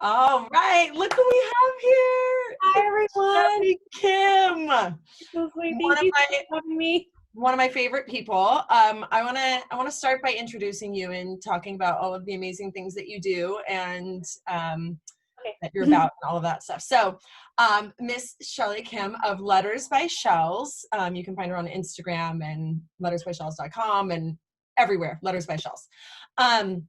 All right, look who we have here. Hi, It's everyone. Shelly Kim, So sweet. one Thank of you my for having me. favorite people. I wanna start by introducing you and talking about all of the amazing things that you do and that you're Okay. about and all of that stuff. So, Miss Shelly Kim of Letters by Shells. You can find her on Instagram and lettersbyshells.com and everywhere. Letters by Shells. Um,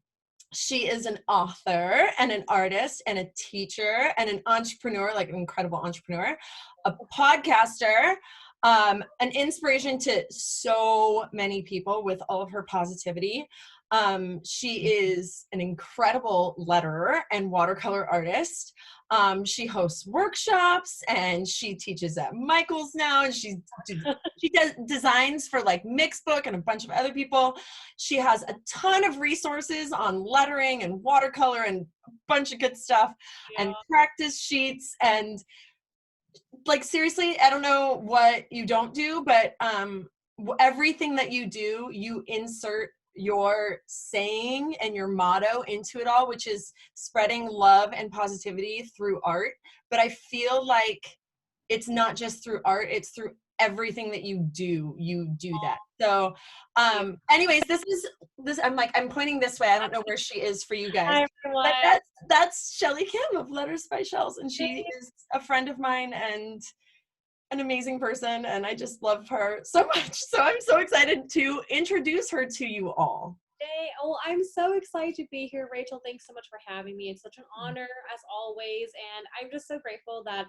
she is an author and an artist and a teacher and an entrepreneur, like an incredible entrepreneur, a podcaster, an inspiration to so many people with all of her positivity. She is an incredible letterer and watercolor artist. She hosts workshops and she teaches at Michael's now, and she does designs for like Mixbook and a bunch of other people. She has a ton of resources on lettering and watercolor and a bunch of good stuff and practice sheets. And like, seriously, I don't know what you don't do, but everything that you do, you insert your saying and your motto into it all, which is spreading love and positivity through art. But I feel like it's not just through art, it's through everything that you do that. So anyways, I'm pointing this way. I don't know where she is for you guys, Hi, but everyone. that's Shelly Kim of Letters by Shells, and she is a friend of mine and an amazing person, and I just love her so much. So I'm so excited to introduce her to you all. Hey, oh, I'm so excited to be here, Rachel. Thanks so much for having me. It's such an honor, as always. And I'm just so grateful that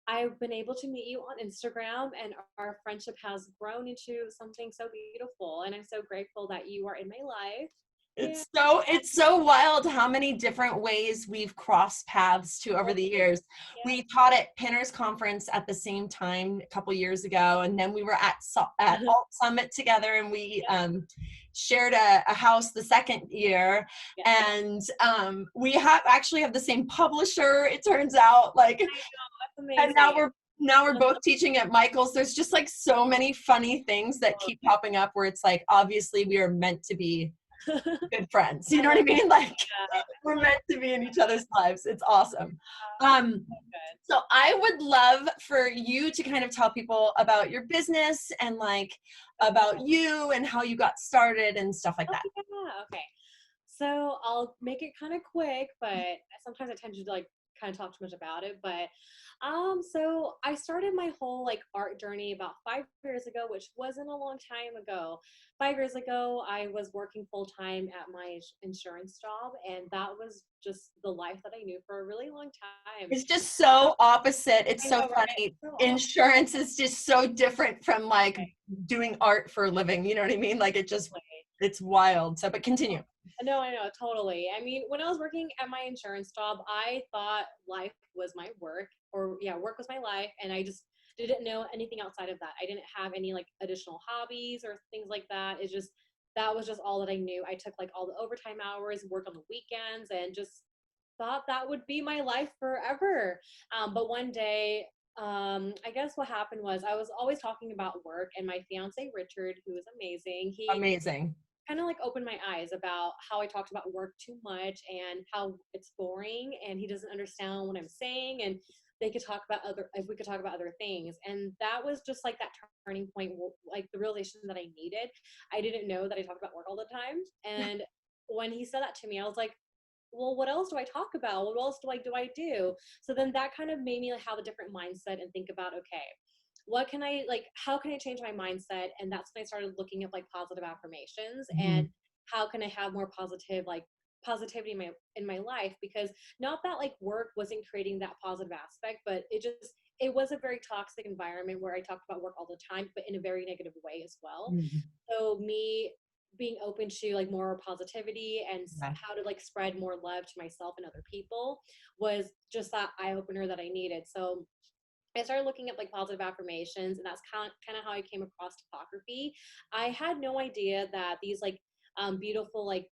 I've been able to meet you on Instagram, and our friendship has grown into something so beautiful. And I'm so grateful that you are in my life. Yeah. It's so wild how many different ways we've crossed paths to over the years. Yeah. We taught at Pinners Conference at the same time a couple years ago, and then we were at Alt Summit together, and we shared a house the second year, and we actually have the same publisher. It turns out, like, I know, that's and amazing. now we're both teaching at Michael's. There's just like so many funny things that keep popping up where it's like, obviously we are meant to be good friends. You know what I mean? Like, we're meant to be in each other's lives. It's awesome. So I would love for you to kind of tell people about your business and like about you and how you got started and stuff like that. Okay. So I'll make it kind of quick, but sometimes I tend to like kind of talk too much about it. But so I started my whole like art journey about 5 years ago, which wasn't a long time ago. 5 years ago, I was working full time at my insurance job, and that was just the life that I knew for a really long time. It's just so opposite. It's I so know, right? funny. So Insurance is just so different from like doing art for a living. You know what I mean? Like, it's wild. So, but continue. No, I know, totally. I mean, when I was working at my insurance job, I thought life was my work, or yeah, work was my life, and I just didn't know anything outside of that. I didn't have any like additional hobbies or things like that. It's just that was just all that I knew. I took like all the overtime hours, worked on the weekends, and just thought that would be my life forever. But one day, I guess what happened was I was always talking about work, and my fiance Richard, who is amazing, he Amazing. kind of like opened my eyes about how I talked about work too much and how it's boring, and he doesn't understand what I'm saying, and they could talk about other if we could talk about other things. And that was just like that turning point, like the realization that I needed. I didn't know that I talked about work all the time, and when he said that to me, I was like, well, what else do I talk about? What else do I do? So then that kind of made me like have a different mindset and think about, okay, what can I like, how can I change my mindset? And that's when I started looking at like positive affirmations and how can I have more positive like positivity in my life, because not that like work wasn't creating that positive aspect, but it was a very toxic environment where I talked about work all the time, but in a very negative way as well. So me being open to like more positivity and how to like spread more love to myself and other people was just that eye opener that I needed. So I started looking at like positive affirmations, and that's kind of how I came across topography. I had no idea that these like beautiful like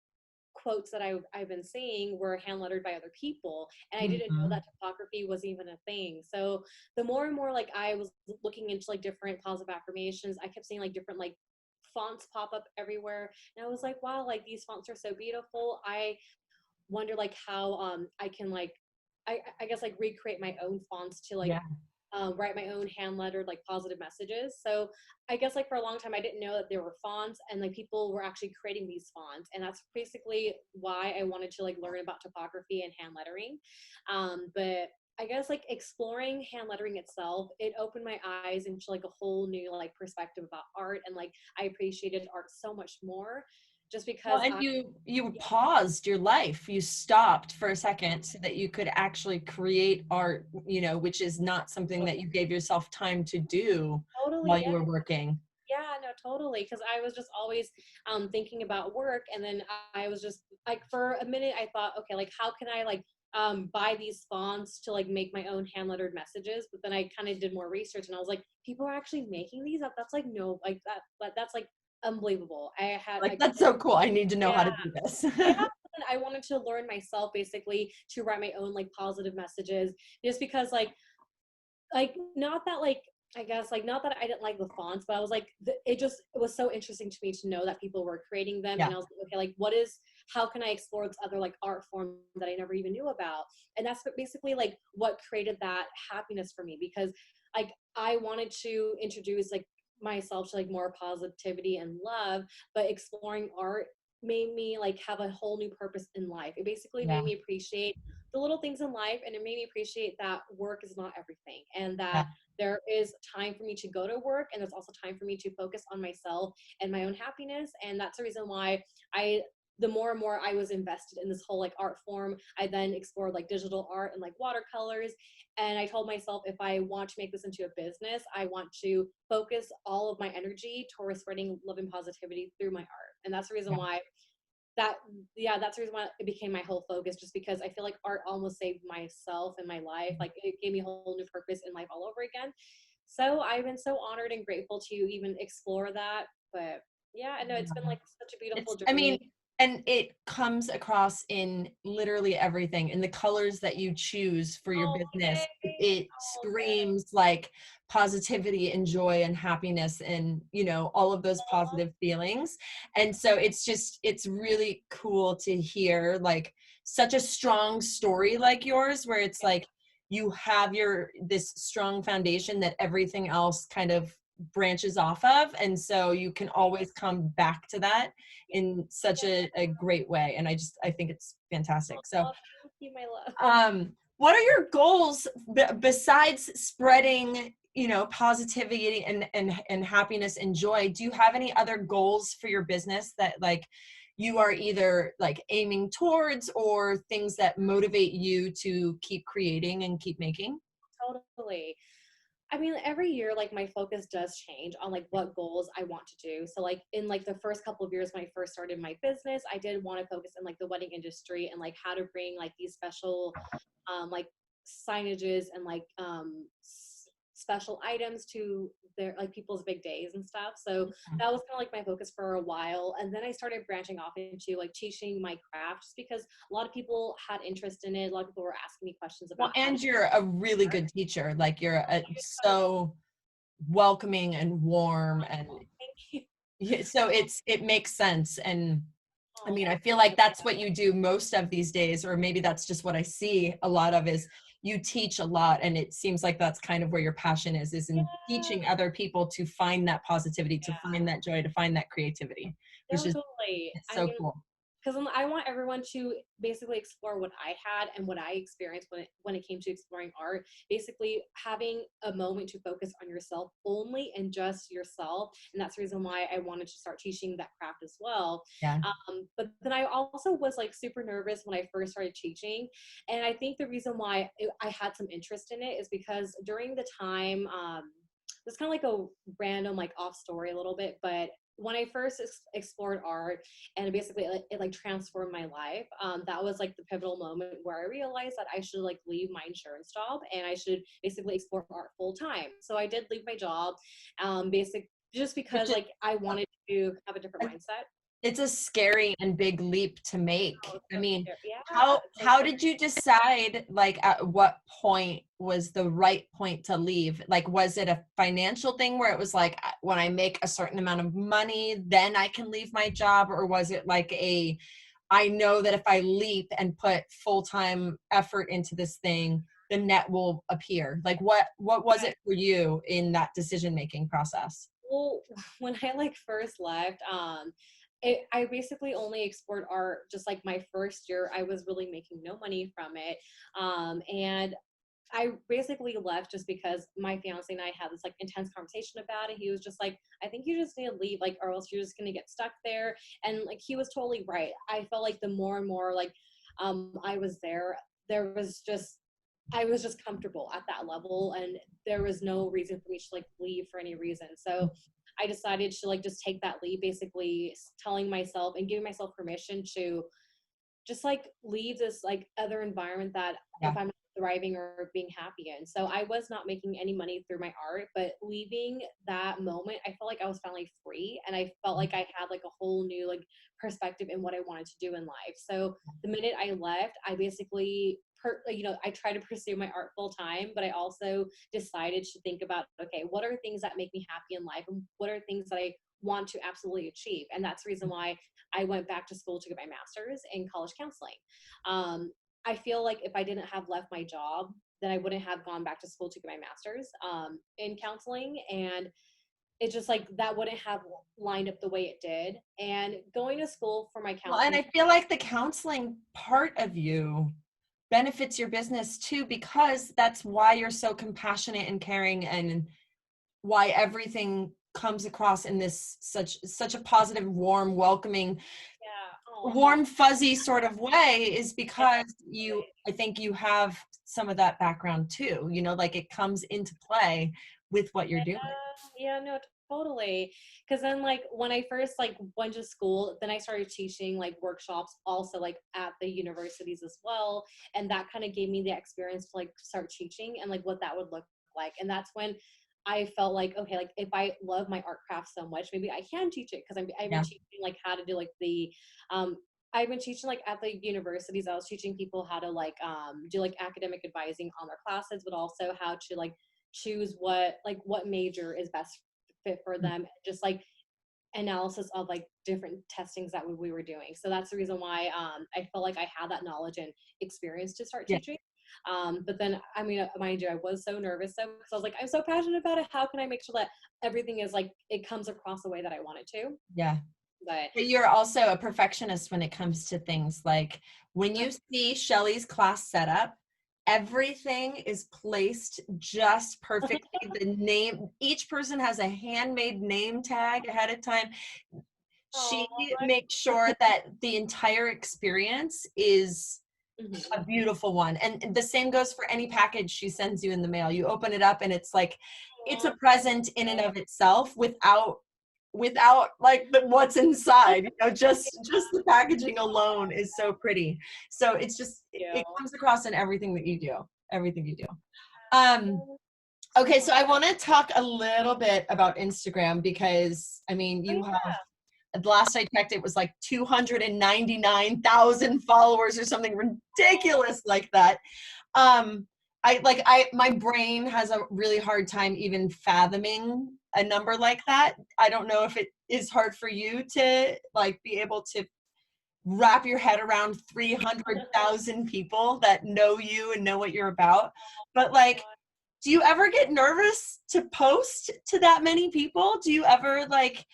quotes that I've been seeing were hand lettered by other people, and I didn't know that topography was even a thing. So the more and more like I was looking into like different positive affirmations, I kept seeing like different like fonts pop up everywhere, and I was like, wow, like these fonts are so beautiful. I wonder like how I can like I guess like recreate my own fonts to like Yeah. write my own hand lettered like positive messages. So I guess like for a long time I didn't know that there were fonts and like people were actually creating these fonts, and that's basically why I wanted to like learn about typography and hand lettering. But I guess like exploring hand lettering itself, it opened my eyes into like a whole new like perspective about art, and like I appreciated art so much more just Well, because and I you yeah, paused your life. You stopped for a second so that you could actually create art, which is not something that you gave yourself time to do while totally, you yeah. were working. Yeah, no, totally. Because I was just always thinking about work, and then I was just like, for a minute, I thought, okay, like how can I like buy these fonts to like make my own hand lettered messages? But then I kind of did more research, and I was like, people are actually making these. That's like no, like that, but that's like unbelievable. Like, that's so cool. I need to know how Yeah, to do this. yeah. And I wanted to learn myself basically to write my own like positive messages, just because like not that like I guess like not that I didn't like the fonts, but I was like it was so interesting to me to know that people were creating them, Yeah. and I was like, okay, like what is how can I explore this other like art form that I never even knew about? And that's basically like what created that happiness for me, because like I wanted to introduce like myself to like more positivity and love, but exploring art made me like have a whole new purpose in life. It basically Yeah. made me appreciate the little things in life, and it made me appreciate that work is not everything, and Yeah. that there is time for me to go to work, and there's also time for me to focus on myself and my own happiness. And that's the reason why I the more and more I was invested in this whole like art form, I then explored like digital art and like watercolors. And I told myself, if I want to make this into a business, I want to focus all of my energy towards spreading love and positivity through my art. And that's the reason Yeah. why that yeah, that's the reason why it became my whole focus, just because I feel like art almost saved myself and my life. Like it gave me a whole new purpose in life all over again. So I've been so honored and grateful to even explore that. But yeah, I know it's been like such a beautiful I journey. mean, and it comes across in literally everything. In the colors that you choose for your Oh, business, yay. it Oh, good. screams like positivity and joy and happiness and, all of those positive feelings. And so it's really cool to hear like such a strong story like yours, where it's like you have this strong foundation that everything else kind of branches off of. And so you can always come back to that in such a great way. And I think it's fantastic. So Oh, thank you, my love. what are your goals besides spreading, positivity and happiness and joy? Do you have any other goals for your business that like you are either like aiming towards, or things that motivate you to keep creating and keep making? Totally. I mean, every year, like my focus does change on like what goals I want to do. So like in like the first couple of years when I first started my business, I did want to focus in like the wedding industry and like how to bring like these special like signages and like special items to their like people's big days and stuff. So that was kind of like my focus for a while. And then I started branching off into like teaching my craft, just because a lot of people had interest in it. A lot of people were asking me questions Well, about how to and you're a really good teacher. Like you're so welcoming and warm, and thank you. yeah, so it makes sense. And I mean, Oh, I feel like that's what you do most of these days, or maybe that's just what I see a lot of, is you teach a lot. And it seems like that's kind of where your passion is in yeah. teaching other people to find that positivity, to find that joy, to find that creativity, which No, is, totally. it's I so mean, cool. because I want everyone to basically explore what I had and what I experienced when it came to exploring art. Basically, having a moment to focus on yourself only and just yourself, and that's the reason why I wanted to start teaching that craft as well. Yeah. But then I also was like super nervous when I first started teaching, and I think the reason why I had some interest in it is because during the time. It's kind of like a random like off story a little bit, but when I first explored art and basically it like transformed my life, that was like the pivotal moment where I realized that I should like leave my insurance job and I should basically explore art full time. So I did leave my job, just Which because is, like I wanted to have a different mindset. it's a scary and big leap to make. Oh, it's I so mean, scary. Yeah, it's so how scary. did you decide, like at what point was the right point to leave? Like, was it a financial thing where it was like, when I make a certain amount of money, then I can leave my job? Or was it like a I know that if I leap and put full-time effort into this thing, the net will appear. Like what was it for you in that decision-making process? Well, when I like first left, I basically only explored art just like my first year. I was really making no money from it. And I basically left just because my fiance and I had this like intense conversation about it. He was just like, I think you just need to leave, like, or else you're just gonna get stuck there. And like he was totally right. I felt like the more and more like I was there, there was just I was just comfortable at that level and there was no reason for me to like leave for any reason. So I decided to like just take that leap, basically telling myself and giving myself permission to just like leave this like other environment that Yeah. if I'm thriving or being happy in. So I was not making any money through my art, but leaving that moment, I felt like I was finally free and I felt like I had like a whole new like perspective in what I wanted to do in life. So the minute I left, I basically I try to pursue my art full time, but I also decided to think about, okay, what are things that make me happy in life and what are things that I want to absolutely achieve? And that's the reason why I went back to school to get my master's in college counseling. I feel like if I didn't have left my job, then I wouldn't have gone back to school to get my master's in counseling. And it's just like that wouldn't have lined up the way it did. And going to school for my Well, and counseling. I feel like the counseling part of you benefits your business too, because that's why you're so compassionate and caring, and why everything comes across in this such a positive, warm, welcoming, Yeah. Oh, warm, fuzzy sort of way, is because you, absolutely. I think you have some of that background too, like it comes into play with what you're doing. Yeah, no, totally. Because then, like, when I first like went to school, then I started teaching like workshops, also like at the universities as well, and that kind of gave me the experience to like start teaching and like what that would look like. And that's when I felt like, okay, like if I love my art craft so much, maybe I can teach it because I've been Yeah. teaching like how to do like the um I've been teaching like at the universities. I was teaching people how to like do like academic advising on their classes, but also how to like choose what major is best fit for them, just like analysis of like different testings that we were doing. So that's the reason why I felt like I had that knowledge and experience to start Yeah. teaching. But then, I mean, mind you, I was so nervous, so because I was like, I'm so passionate about it, how can I make sure that everything is like it comes across the way that I want it to? Yeah. But But you're also a perfectionist when it comes to things like when uh, you see Shelly's class setup, everything is placed just perfectly. The name, each person has a handmade name tag ahead of time. She oh, makes sure that the entire experience is a mhm. beautiful one. And the same goes for any package she sends you in the mail. You open it up and it's like, it's a Aw, present in and of itself without like what's inside, just the packaging alone is so pretty. So it's just, thank it you. comes across in everything you do. Okay, so I want to talk a little bit about Instagram, because I mean, Oh, you yeah. have, at last I checked, it was like 299,000 followers or something ridiculous like that. Um, my brain has a really hard time even fathoming a number like that. I don't know if it is hard for you to like be able to wrap your head around 300,000 people that know you and know what you're about. But like, do you ever get nervous to post to that many people? Do you ever like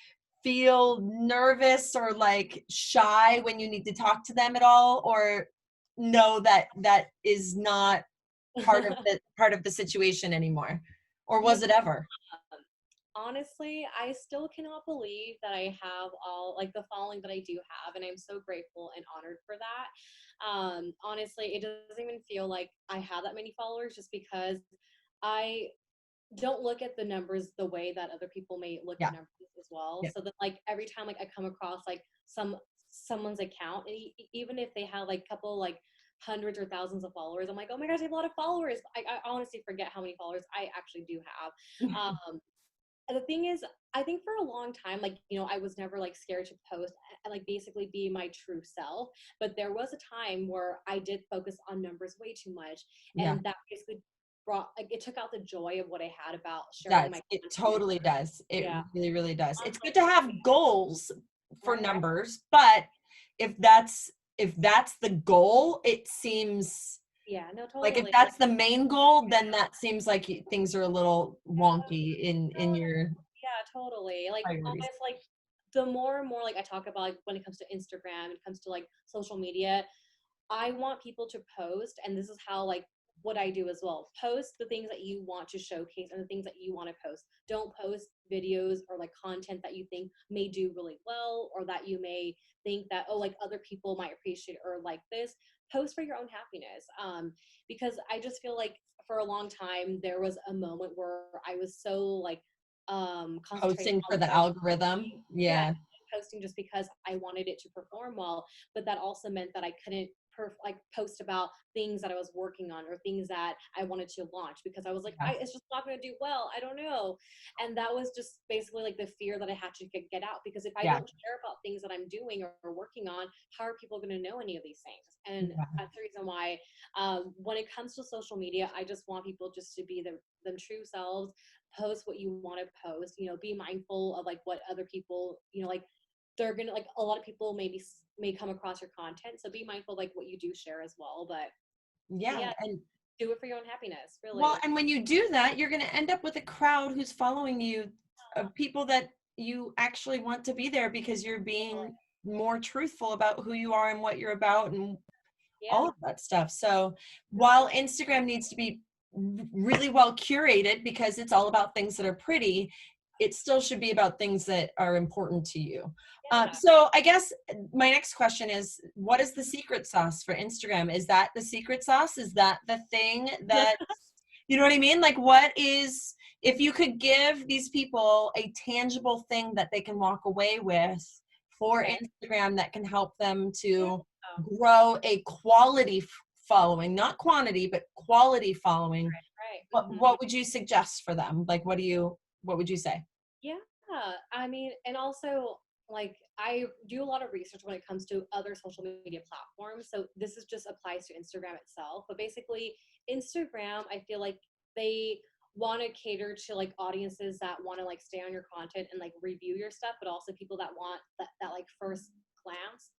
feel nervous or like shy when you need to talk to them at all? Or no, that is not part of the situation anymore? Or You was it ever? Honestly, I still cannot believe that I have all like the following that I do have, and I'm so grateful and honored for that. Honestly, it doesn't even feel like I have that many followers just because I don't look at the numbers the way that other people may look at Yeah. numbers as well. Yeah. So that like every time like I come across like someone's account, and even if they have like a couple like hundreds or thousands of followers, I'm like, oh my gosh, I have a lot of followers. I honestly forget how many followers I actually do have. The thing is, I think for a long time, like, I was never like scared to post and like basically be my true self. But there was a time where I did focus on numbers way too much. Yeah. And that basically brought, like, it took out the joy of what I had about sharing Does. my It content. totally does. It Yeah. really, really does. It's good to Um, have goals for right. numbers, but if that's if that's the goal, it seems Yeah, no, like if totally. that's the main goal, then that seems like things are a little wonky in your Yeah, totally. Like priorities. almost like the more and more like I talk about like when it comes to Instagram, it comes to like social media, I want people to post, and this is how like what I do as well. Post the things that you want to showcase and the things that you want to post. Don't post videos or like content that you think may do really well or that you may think that oh like other people might appreciate or like this. Post for your own happiness. Because I just feel like for a long time there was a moment where I was so like concentrated Posting on for the like algorithm. yeah Yeah. posting just because I wanted it to perform well, but that also meant that I couldn't like post about things that I was working on or things that I wanted to launch because I was like, Yeah. it's just not going to do well. I don't know. And that was just basically like the fear that I had to get out because if I Yeah. don't share about things that I'm doing or working on, how are people going to know any of these things? And Yeah. that's the reason why when it comes to social media, I just want people just to be them true selves, post what you want to post, be mindful of like what other people, like they're gonna like a lot of people maybe may come across your content, so be mindful like what you do share as well, but Yeah. yeah, And do it for your own happiness, well, really. and when you do that, you're going to end up with a crowd who's following you of people that you actually want to be there because you're being more truthful about who you are and what you're about and Yeah, all of that stuff. So while Instagram needs to be really well curated because it's all about things that are pretty, it still should be about things that are important to you. yeah. So I guess my next question is, what is the secret sauce for Instagram? Is that the secret sauce? Is that the thing that, you know what I mean? Like what is, if you could give these people a tangible thing that they can walk away with for Okay. Instagram that can help them Yeah. to grow a quality following, not quantity, but quality following, Right. what would you suggest for them? Like, what would you say? Yeah, I mean, and also like I do a lot of research when it comes to other social media platforms. So this is just applies to Instagram itself. But basically, Instagram, I feel like they want to cater to like audiences that want to like stay on your content and like review your stuff, but also people that want that like first glance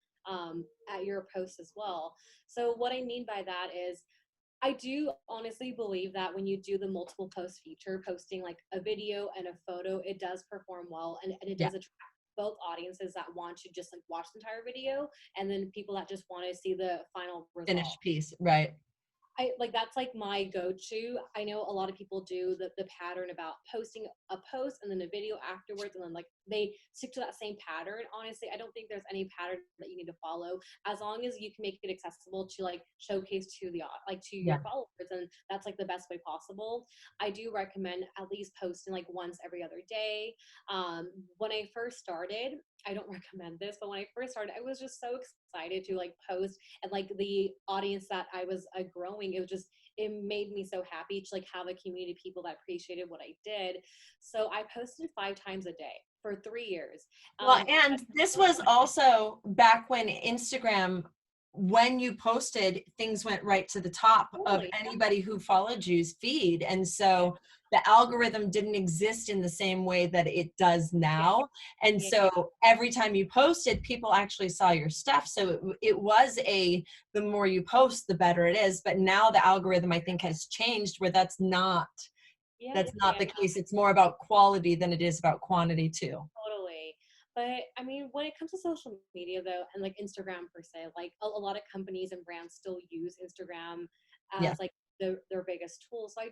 at your posts as well. So what I mean by that is I do honestly believe that when you do the multiple post feature, posting like a video and a photo, it does perform well and it Yeah, does attract both audiences that want to just like watch the entire video and then people that just want to see the final result. finished piece, right? I like that's like my go-to. I know a lot of people do the pattern about posting a post and then a video afterwards, and then like they stick to that same pattern. Honestly, I don't think there's any pattern that you need to follow as long as you can make it accessible to like showcase to the like to Yeah, your followers, and that's like the best way possible. I do recommend at least posting like once every other day. When I first started, I don't recommend this, but when I first started, I was just so excited to like post and like the audience that I was growing, it made me so happy to like have a community of people that appreciated what I did. So I posted 5 times a day for 3 years. well, Um, and this was also back when Instagram, when you posted, things went right to the top of totally, anybody who followed you's feed. And so the algorithm didn't exist in the same way that it does yeah, now. And yeah, so every time you posted, people actually saw your stuff. So it was the more you post, the better it is. But now the algorithm, I think, has changed where yeah, that's not yeah. the case. It's more about quality than it is about quantity too. Totally. But I mean, when it comes to social media though, and like Instagram per se, like a lot of companies and brands still use Instagram Yeah. as like their biggest tool. So I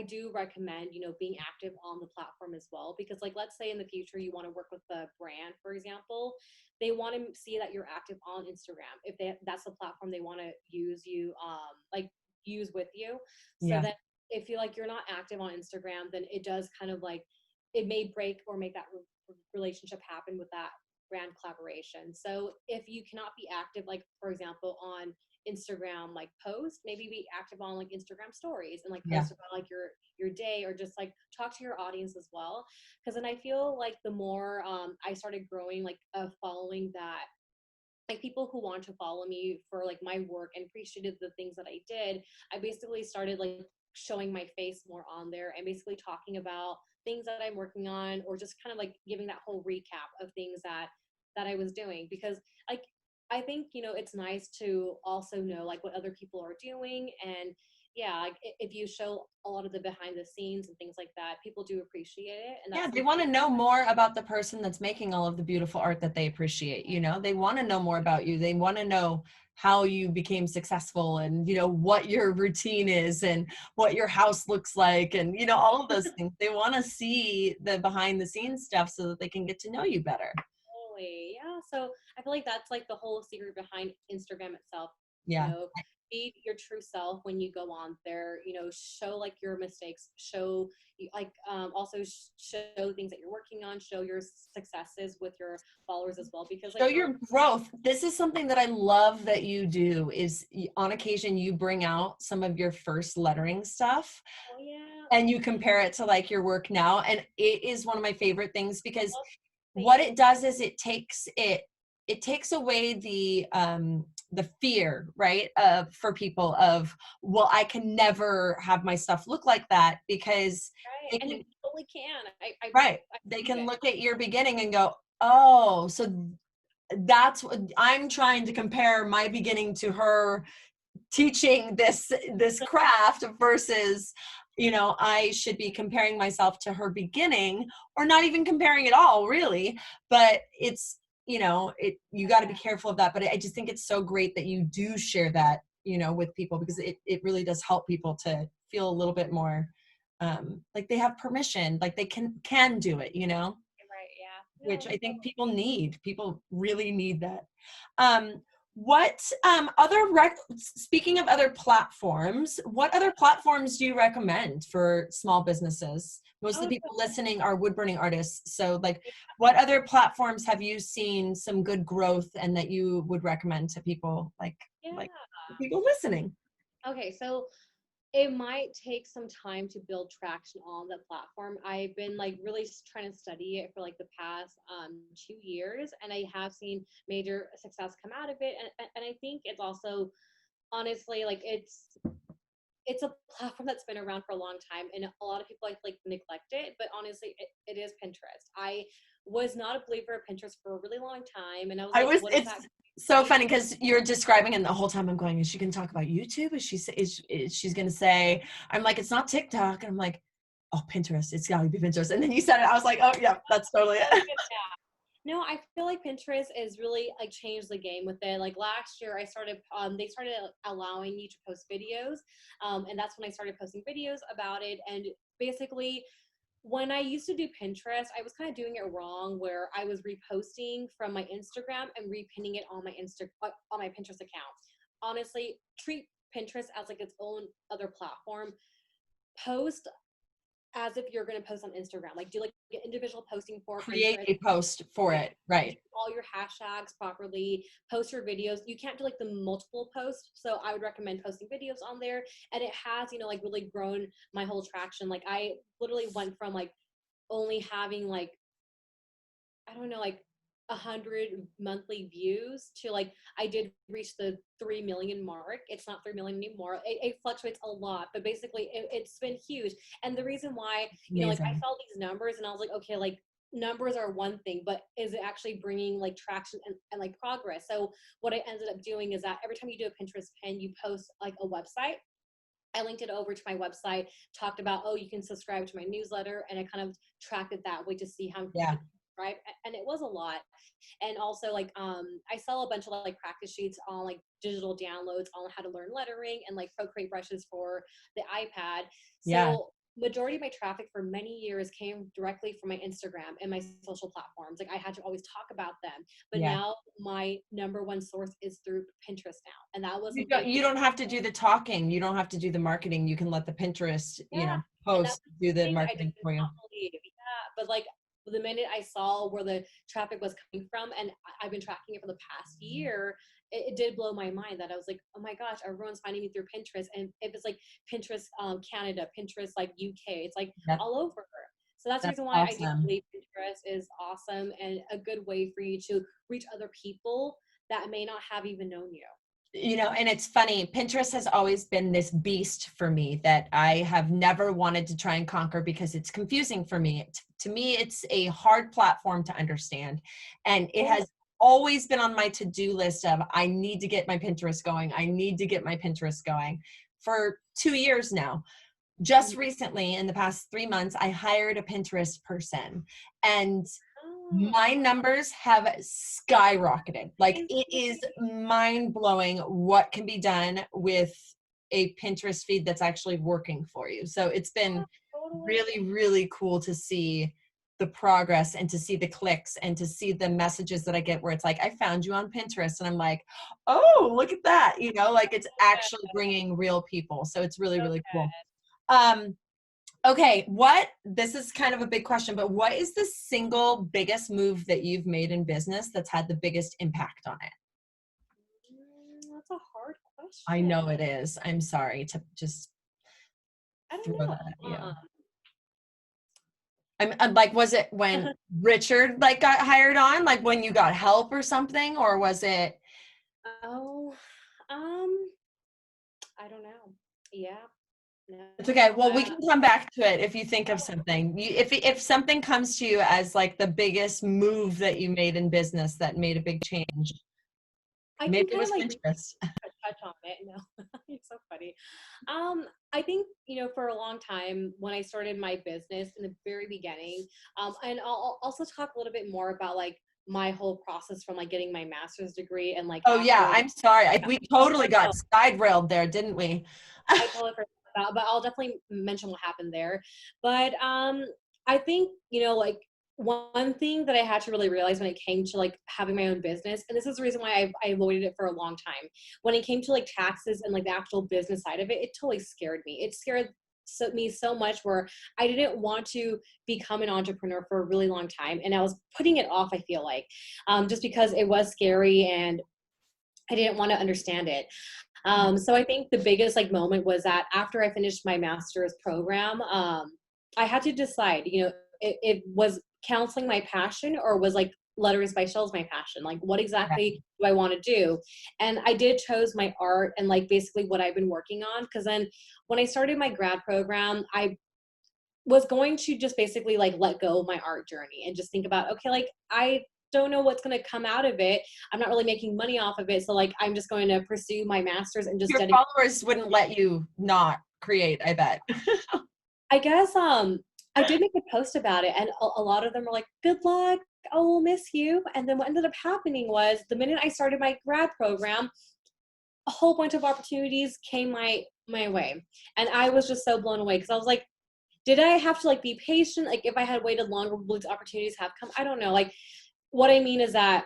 do recommend, being active on the platform as well. Because like let's say in the future you want to work with a brand, for example, they want to see that you're active on Instagram. If that's the platform they want to use you, like use with you. So Yeah. that if you like you're not active on Instagram, then it does kind of like it may break or make that relationship happen with that brand collaboration. So if you cannot be active, like for example, on Instagram, like post, maybe be active on like Instagram stories and like Yeah. post about like your day or just like talk to your audience as well. Because then I feel like the more I started growing like a following that like people who want to follow me for like my work and appreciated the things that I did, I basically started like showing my face more on there and basically talking about things that I'm working on or just kind of like giving that whole recap of things that I was doing because like I think, it's nice to also know like what other people are doing. And yeah, like if you show a lot of the behind the scenes and things like that, people do appreciate it. And Yeah, that's they want something to know more about the person that's making all of the beautiful art that they appreciate. They want to know more about you. They want to know how you became successful, and what your routine is, and what your house looks like, and all of those things. They want to see the behind the scenes stuff so that they can get to know you better. totally, yeah. So I feel like that's like the whole secret behind Instagram itself. You Yeah. know, be your true self when you go on there. Show like your mistakes, show like also show things that you're working on, show your successes with your followers as well. Because Show like your growth. This is something that I love that you do, is on occasion you bring out some of your first lettering stuff oh yeah, and you compare it to like your work now. And it is one of my favorite things, because well, what it does is it takes away the fear, right, for people of, well, I can never have my stuff look like that, because right, they and you can, totally can. right, I they do can it. look at your beginning and go, oh, so that's what I'm trying to compare my beginning to her teaching this craft, versus I should be comparing myself to her beginning, or not even comparing at all, really. But it's you got to be careful of that. But I just think it's so great that you do share that with people, because it really does help people to feel a little bit more like they have permission, like they can do it, Right, yeah. which No, I so think people need. People really need that. What speaking of other platforms, what other platforms do you recommend for small businesses? Most of oh, the so people listening are wood burning artists. So like, what other platforms have you seen some good growth and that you would recommend to people, like yeah. the people listening? Okay, so it might take some time to build traction on the platform. I've been like really trying to study it for like the past 2 years, and I have seen major success come out of it. And I think it's also honestly like it's a platform that's been around for a long time, and a lot of people like neglect it. But honestly, it is Pinterest. I was not a believer of Pinterest for a really long time, and I was I like, was. what is It's that? so funny because you're describing, and the whole time I'm going, is she going to talk about YouTube? Is she's going to say? I'm like, it's not TikTok, and I'm like, oh, Pinterest. It's got to be Pinterest. And then you said it. I was like, oh yeah, that's totally it. No, I feel like Pinterest is really like changed the game with it. Like last year, they started allowing you to post videos, and that's when I started posting videos about it. And basically, when I used to do Pinterest, I was kind of doing it wrong, where I was reposting from my Instagram and repinning it on on my Pinterest account. Honestly, treat Pinterest as like its own other platform. Post as if you're going to post on Instagram. Like do like individual posting for Create Pinterest. a post for Yeah. it, right? All your hashtags properly, post your videos. You can't do like the multiple posts. So I would recommend posting videos on there. And it has, like really grown my whole traction. Like I literally went from like only having like, I don't know, like 100 monthly views to like I did reach the 3 million mark. It's not 3 million anymore. It fluctuates a lot, but basically it's been huge. And the reason why, like I Amazing. saw these numbers and I was like, okay, like numbers are one thing, but is it actually bringing like traction and like progress? So what I ended up doing is that every time you do a Pinterest pin, you post like a website. I linked it over to my website, talked about, oh, you can subscribe to my newsletter, and I kind of tracked it that way to see how many Yeah. people subscribe. And it was a lot. And also like I sell a bunch of like practice sheets on like digital downloads on how to learn lettering and like Procreate brushes for the iPad. Yeah. So majority of my traffic for many years came directly from my Instagram and my social platforms. Like I had to always talk about them. But Yeah. now my number one source is through Pinterest now. And that was You a don't, big you don't have to do the talking. You don't have to do the marketing. You can let the Pinterest, yeah. And that post was do the the thing that I did marketing for you. not believe. Yeah. But like the minute I saw where the traffic was coming from, and I've been tracking it for the past year, it did blow my mind that I was like, oh my gosh, everyone's finding me through Pinterest. And if it's like Pinterest Canada, Pinterest like UK, it's like Yep. all over. So that's the That's reason why I do awesome. believe Pinterest is awesome and a good way for you to reach other people that may not have even known you. And it's funny, Pinterest has always been this beast for me that I have never wanted to try and conquer because it's confusing for me. To me, it's a hard platform to understand. And it Oh, has always been on my to-do list of, I need to get my Pinterest going. I need to get my Pinterest going for 2 years now. Just recently, in the past 3 months, I hired a Pinterest person, and my numbers have skyrocketed. Like, it is mind-blowing what can be done with a Pinterest feed that's actually working for you. So it's been really, really cool to see the progress and to see the clicks and to see the messages that I get where it's like, I found you on Pinterest, and I'm like, oh, look at that. You know, like, it's actually bringing real people. So it's really, really cool. Okay, this is kind of a big question, but what is the single biggest move that you've made in business that's had the biggest impact on it? That's a hard question. I know it is. I'm sorry to just I don't throw know. that at you. I'm like, was it when Richard like got hired on, like when you got help or something, or was it? Oh, I don't know. Yeah. No. It's okay. Well, we can come back to it if you think of something. If something comes to you as like the biggest move that you made in business that made a big change, maybe it was Pinterest. Touch on it. No, you're so funny. I think, for a long time when I started my business in the very beginning, and I'll also talk a little bit more about like my whole process from like getting my master's degree and like. Oh yeah, I'm sorry. We totally got side railed there, didn't we? I totally forgot about, but I'll definitely mention what happened there. But I think, like one thing that I had to really realize when it came to like having my own business, and this is the reason why I avoided it for a long time. When it came to like taxes and like the actual business side of it, it totally scared me. It scared me so much where I didn't want to become an entrepreneur for a really long time. And I was putting it off, I feel like, just because it was scary and I didn't want to understand it. So I think the biggest like moment was that after I finished my master's program, I had to decide, it was counseling my passion or was like letters by shells my passion? Like what exactly do I want to do? And I did chose my art and like basically what I've been working on. Cause then when I started my grad program, I was going to just basically like let go of my art journey and just think about, okay, like I don't know what's going to come out of it. I'm not really making money off of it. So like, I'm just going to pursue my master's and just your followers wouldn't let you not create, I bet. I guess, I did make a post about it and a lot of them were like, good luck. Oh, we'll miss you. And then what ended up happening was the minute I started my grad program, a whole bunch of opportunities came my way. And I was just so blown away because I was like, did I have to like be patient? Like if I had waited longer, would these opportunities have come? I don't know. Like what I mean is that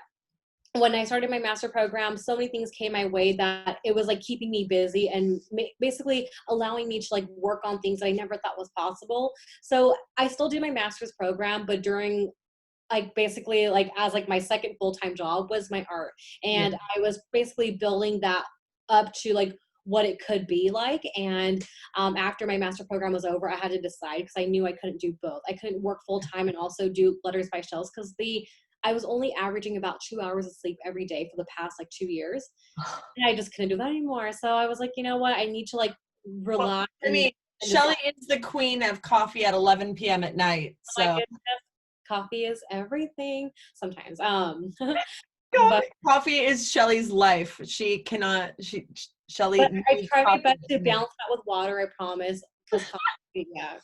when I started my master program, so many things came my way that it was like keeping me busy and basically allowing me to like work on things that I never thought was possible. So I still do my master's program, but during like basically like as like my second full-time job was my art. And I was basically building that up to like what it could be like. And after my master program was over, I had to decide because I knew I couldn't do both. I couldn't work full-time and also do letters by shells because I was only averaging about 2 hours of sleep every day for the past like 2 years. And I just couldn't do that anymore. So I was like, you know what? I need to like relax. Well, I mean, Shelly is the queen of coffee at 11 p.m. at night. So my goodness, coffee is everything sometimes. Coffee is Shelly's life. Shelly. But I try my best to balance that with water, I promise. Because coffee, yeah.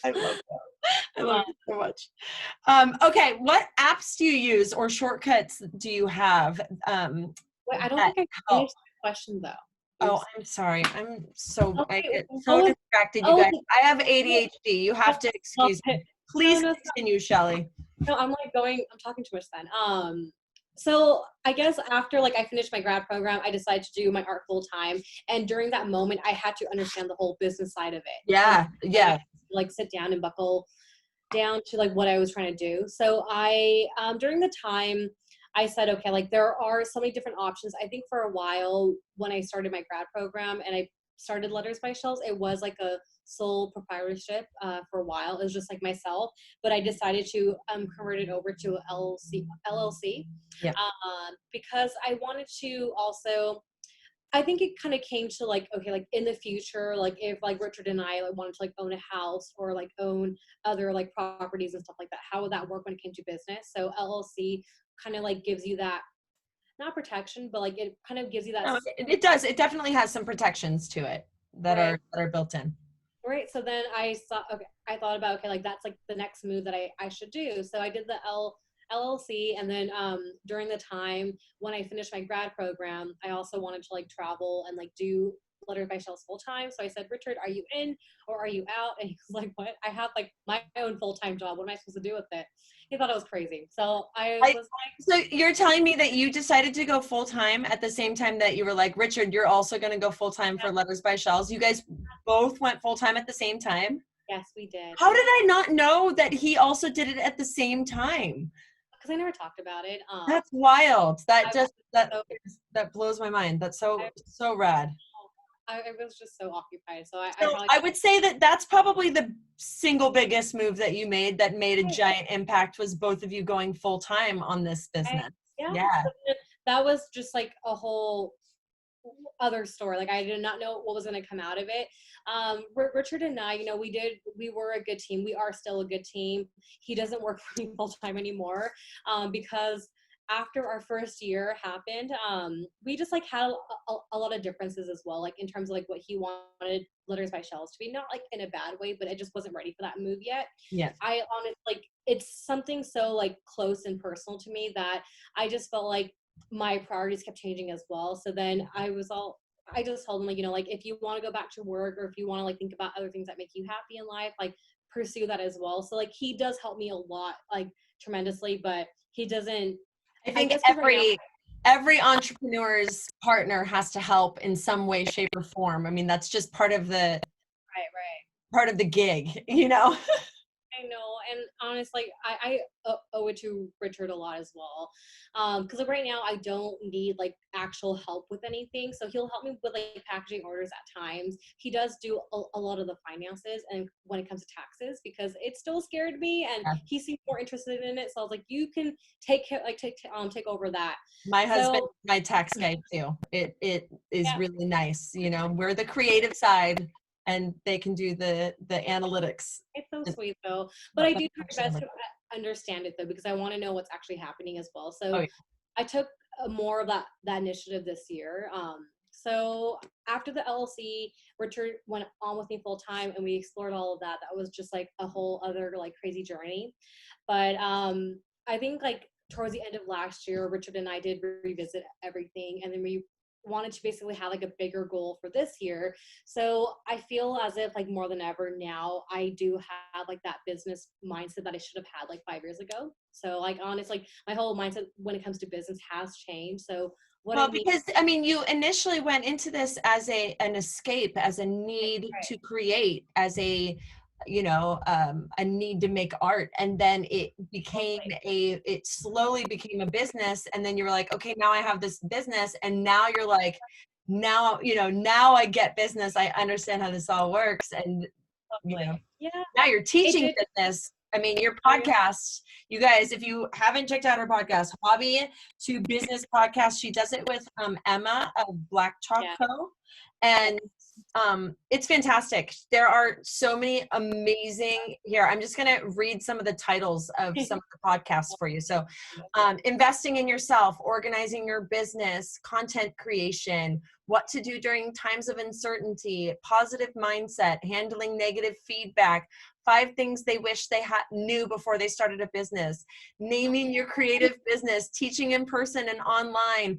I love that. I love it so much. Okay, what apps do you use or shortcuts do you have? Wait, I don't think I finished the question though. Oh, I'm sorry. I'm so okay, I get so distracted, you guys. I have ADHD. You have to excuse me. Please continue, Shelly. No, I'm talking too much then. So I guess after like I finished my grad program, I decided to do my art full time. And during that moment, I had to understand the whole business side of it. Yeah, yeah. Like sit down and buckle down to like what I was trying to do. So I, during the time, I said, okay, like there are so many different options. I think for a while when I started my grad program and I started Letters by Shells, it was like a sole proprietorship for a while. It was just like myself, but I decided to convert it over to LLC yeah. because I wanted to also I think it kind of came to like, okay, like in the future, like if like Richard and I like wanted to like own a house or like own other like properties and stuff like that, how would that work when it came to business? So LLC kind of like gives you that, not protection, but like it kind of gives you that. No, it does. It definitely has some protections to it Right. that are built in. Right. So then I thought about, okay, like that's like the next move that I should do. So I did the LLC. And then during the time when I finished my grad program, I also wanted to like travel and like do Letters by Shells full time. So I said, Richard, are you in or are you out? And he was like, what? I have like my own full-time job. What am I supposed to do with it? He thought it was crazy. So I I, was so you're telling me that you decided to go full time at the same time that you were like, Richard, you're also going to go full time for Letters by Shells. You guys both went full time at the same time? yes, we did. How did I not know that he also did it at the same time? Because I never talked about it. That's wild. I That was just that so, that blows my mind. That's I, so rad. I was just so occupied. So I So probably I would say that that's probably the single biggest move that you made that made a giant impact was both of you going full time on this business. yeah. Yeah. So that was just like a whole other story. Like I did not know what was going to come out of it. Richard and I, you know, we were a good team. We are still a good team. He doesn't work for me full time anymore because after our first year happened, we just like had a lot of differences as well, like in terms of like what he wanted Letters by Shells to be, not like in a bad way, but it just wasn't ready for that move yet. Yeah. I honestly, like, it's something so like close and personal to me that I just felt like my priorities kept changing as well. So then I just told him, like, you know, like if you want to go back to work or if you want to like think about other things that make you happy in life, like pursue that as well. So like he does help me a lot, like tremendously, but he doesn't, I I think guess, because right now, every entrepreneur's partner has to help in some way, shape, or form. I mean, that's just right. part of the gig, you know? I know, and honestly, I owe it to Richard a lot as well, because like right now I don't need like actual help with anything, so he'll help me with like packaging orders at times. He does do a lot of the finances, and when it comes to taxes, because it still scared me, and Yeah. he seemed more interested in it. So I was like, you can take over that. My husband, So my tax guy too. It is yeah, really nice. You know, we're the creative side and they can do the analytics. it's so sweet though. But But I that's do try my best to understand it though, because I want to know what's actually happening as well. oh So I took more of that initiative this year. So after the LLC, Richard went on with me full time, and we explored all of that. That was just like a whole other like crazy journey. But I think like towards the end of last year, Richard and I did revisit everything, and then we wanted to basically have like a bigger goal for this year. So I feel as if like more than ever now I do have like that business mindset that I should have had like 5 years ago. So like honestly, like my whole mindset when it comes to business has changed. So what I well, mean, because I mean, you initially went into this as an escape, as a need right, to create, as a a need to make art, and then totally. it slowly became a business, and then you were like, okay, now I have this business, and now you're like, now I get business, I understand how this all works, and Totally. Yeah, now you're it teaching did. business. I mean, your Oh yeah, podcast, you guys, if you haven't checked out her podcast, Hobby to Business Podcast, she does it with Emma of Black Talk yeah. Co. And it's fantastic. There are so many amazing here. I'm just going to read some of the titles of some of the podcasts for you. So, investing in yourself, organizing your business, content creation, what to do during times of uncertainty, positive mindset, handling negative feedback, 5 things they wish they knew before they started a business, naming your creative business, teaching in person and online.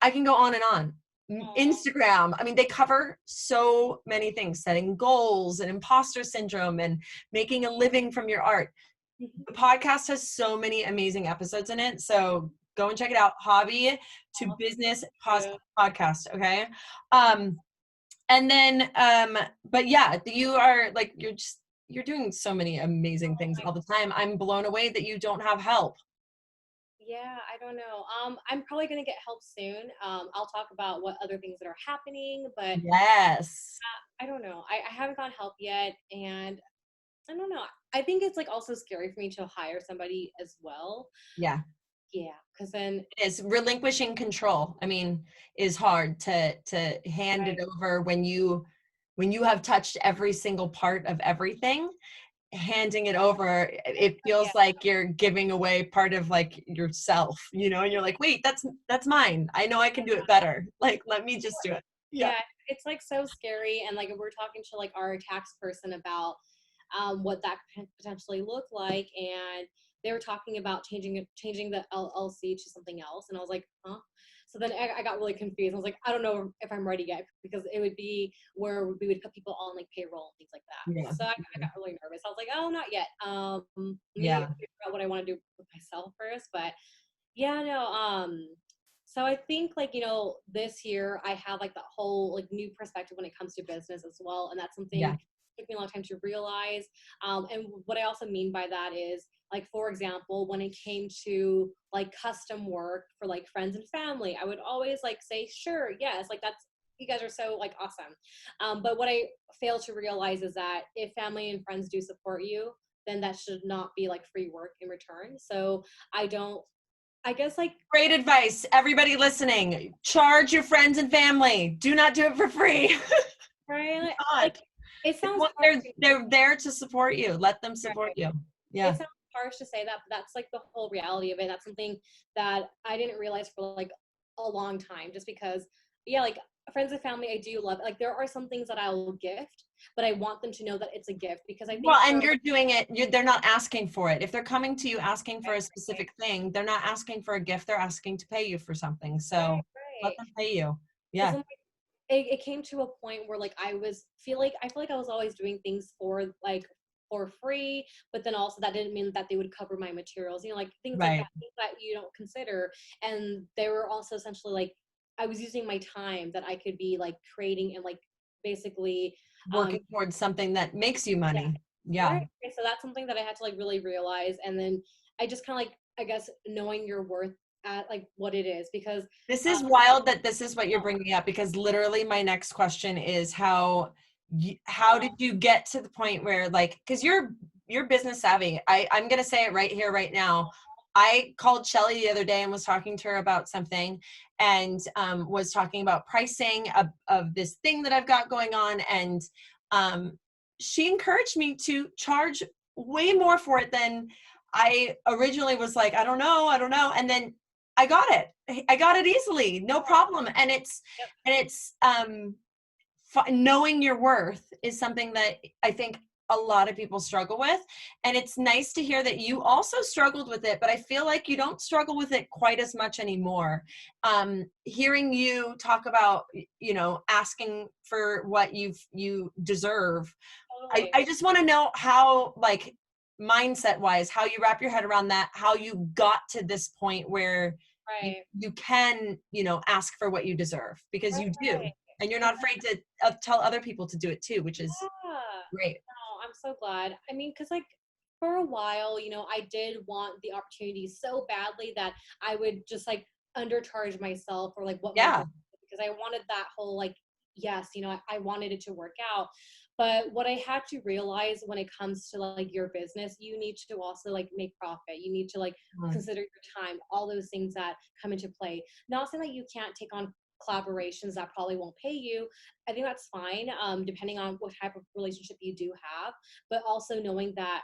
I can go on and on. Aw. Instagram. I mean, they cover so many things, setting goals and imposter syndrome and making a living from your art. The podcast has so many amazing episodes in it. So go and check it out. Hobby to Business Podcast. Okay. And then, but yeah, you are like, you're doing so many amazing things all the time. I'm blown away that you don't have help. Yeah, I don't know. I'm probably gonna get help soon. I'll talk about what other things that are happening, but Yes. I don't know. I haven't got help yet, and I don't know. I think it's like also scary for me to hire somebody as well. Yeah. Yeah, because then Is relinquishing control. I mean, is hard to hand it right, over when you have touched every single part of everything. Handing it over, it yeah, feels like you're giving away part of like yourself, you know, and you're like, wait, that's mine. I know I can do it better. Like, let me just do it. Yeah. yeah, it's like so scary. And like we're talking to like our tax person about what that could potentially look like, and they were talking about changing the LLC to something else, and I was like, huh? So then I got really confused. I was like, I don't know if I'm ready yet, because it would be where we would put people on like payroll and things like that. Yeah. So I got really nervous. I was like, oh, not yet. Let me Yeah. figure out what I want to do with myself first. But yeah, no, so I think like, this year I have like that whole like new perspective when it comes to business as well. And that's something Yeah. took me a long time to realize. And what I also mean by that is like, for example, when it came to like custom work for like friends and family, I would always like say, sure, yes, like that's, you guys are so like awesome. But what I fail to realize is that if family and friends do support you, then that should not be like free work in return. So I don't, I guess like, Great advice. Everybody listening, charge your friends and family. Do not do it for free. right, like God. it They sounds want- harsh. they're there to support you. Let them support you. It Yeah. sounds harsh to say that, but that's like the whole reality of it. That's something that I didn't realize for like a long time, just because, yeah, like friends and family, I do love. Like there are some things that I'll gift, but I want them to know that it's a gift, because I Well, think and for you're doing it, they're not asking for it. If they're coming to you asking for a specific thing, they're not asking for a gift, they're asking to pay you for something. So let right, them pay you. because Yeah. it came to a point where like I feel like I was always doing things for like for free, but then also that didn't mean that they would cover my materials, like things like that, Right. things that you don't consider. And they were also essentially like I was using my time that I could be like creating and like basically um Working towards something that makes you yeah, money. Yeah. right. Okay, so that's something that I had to like really realize. And then I just kind of like, I guess, knowing your worth at like what it is, because This um is wild that this is what you're bringing up, because literally my next question is how did you get to the point where, like, because you're business savvy. I'm gonna say it right here right now. I called Shelly the other day and was talking to her about something, and was talking about pricing of this thing that I've got going on, and she encouraged me to charge way more for it than I originally was like, I don't know. And then I got it. I got it easily, no problem. yep, And it's knowing your worth is something that I think a lot of people struggle with. And it's nice to hear that you also struggled with it, but I feel like you don't struggle with it quite as much anymore. Hearing you talk about, asking for what you deserve, totally. I just want to know how, like, mindset wise, how you wrap your head around that, how you got to this point where Right, you can, ask for what you deserve, because you do. right. And you're not Exactly. afraid to tell other people to do it too, which is Yeah. great. No, I'm so glad. I mean, because like for a while, I did want the opportunity so badly that I would just like undercharge myself or like what my Yeah. goal was, because I wanted that whole like, yes, I wanted it to work out. But what I had to realize when it comes to like your business, you need to also like make profit. You need to like Mm. consider your time, all those things that come into play. Not saying that you can't take on collaborations that probably won't pay you. I think that's fine, depending on what type of relationship you do have. But also knowing that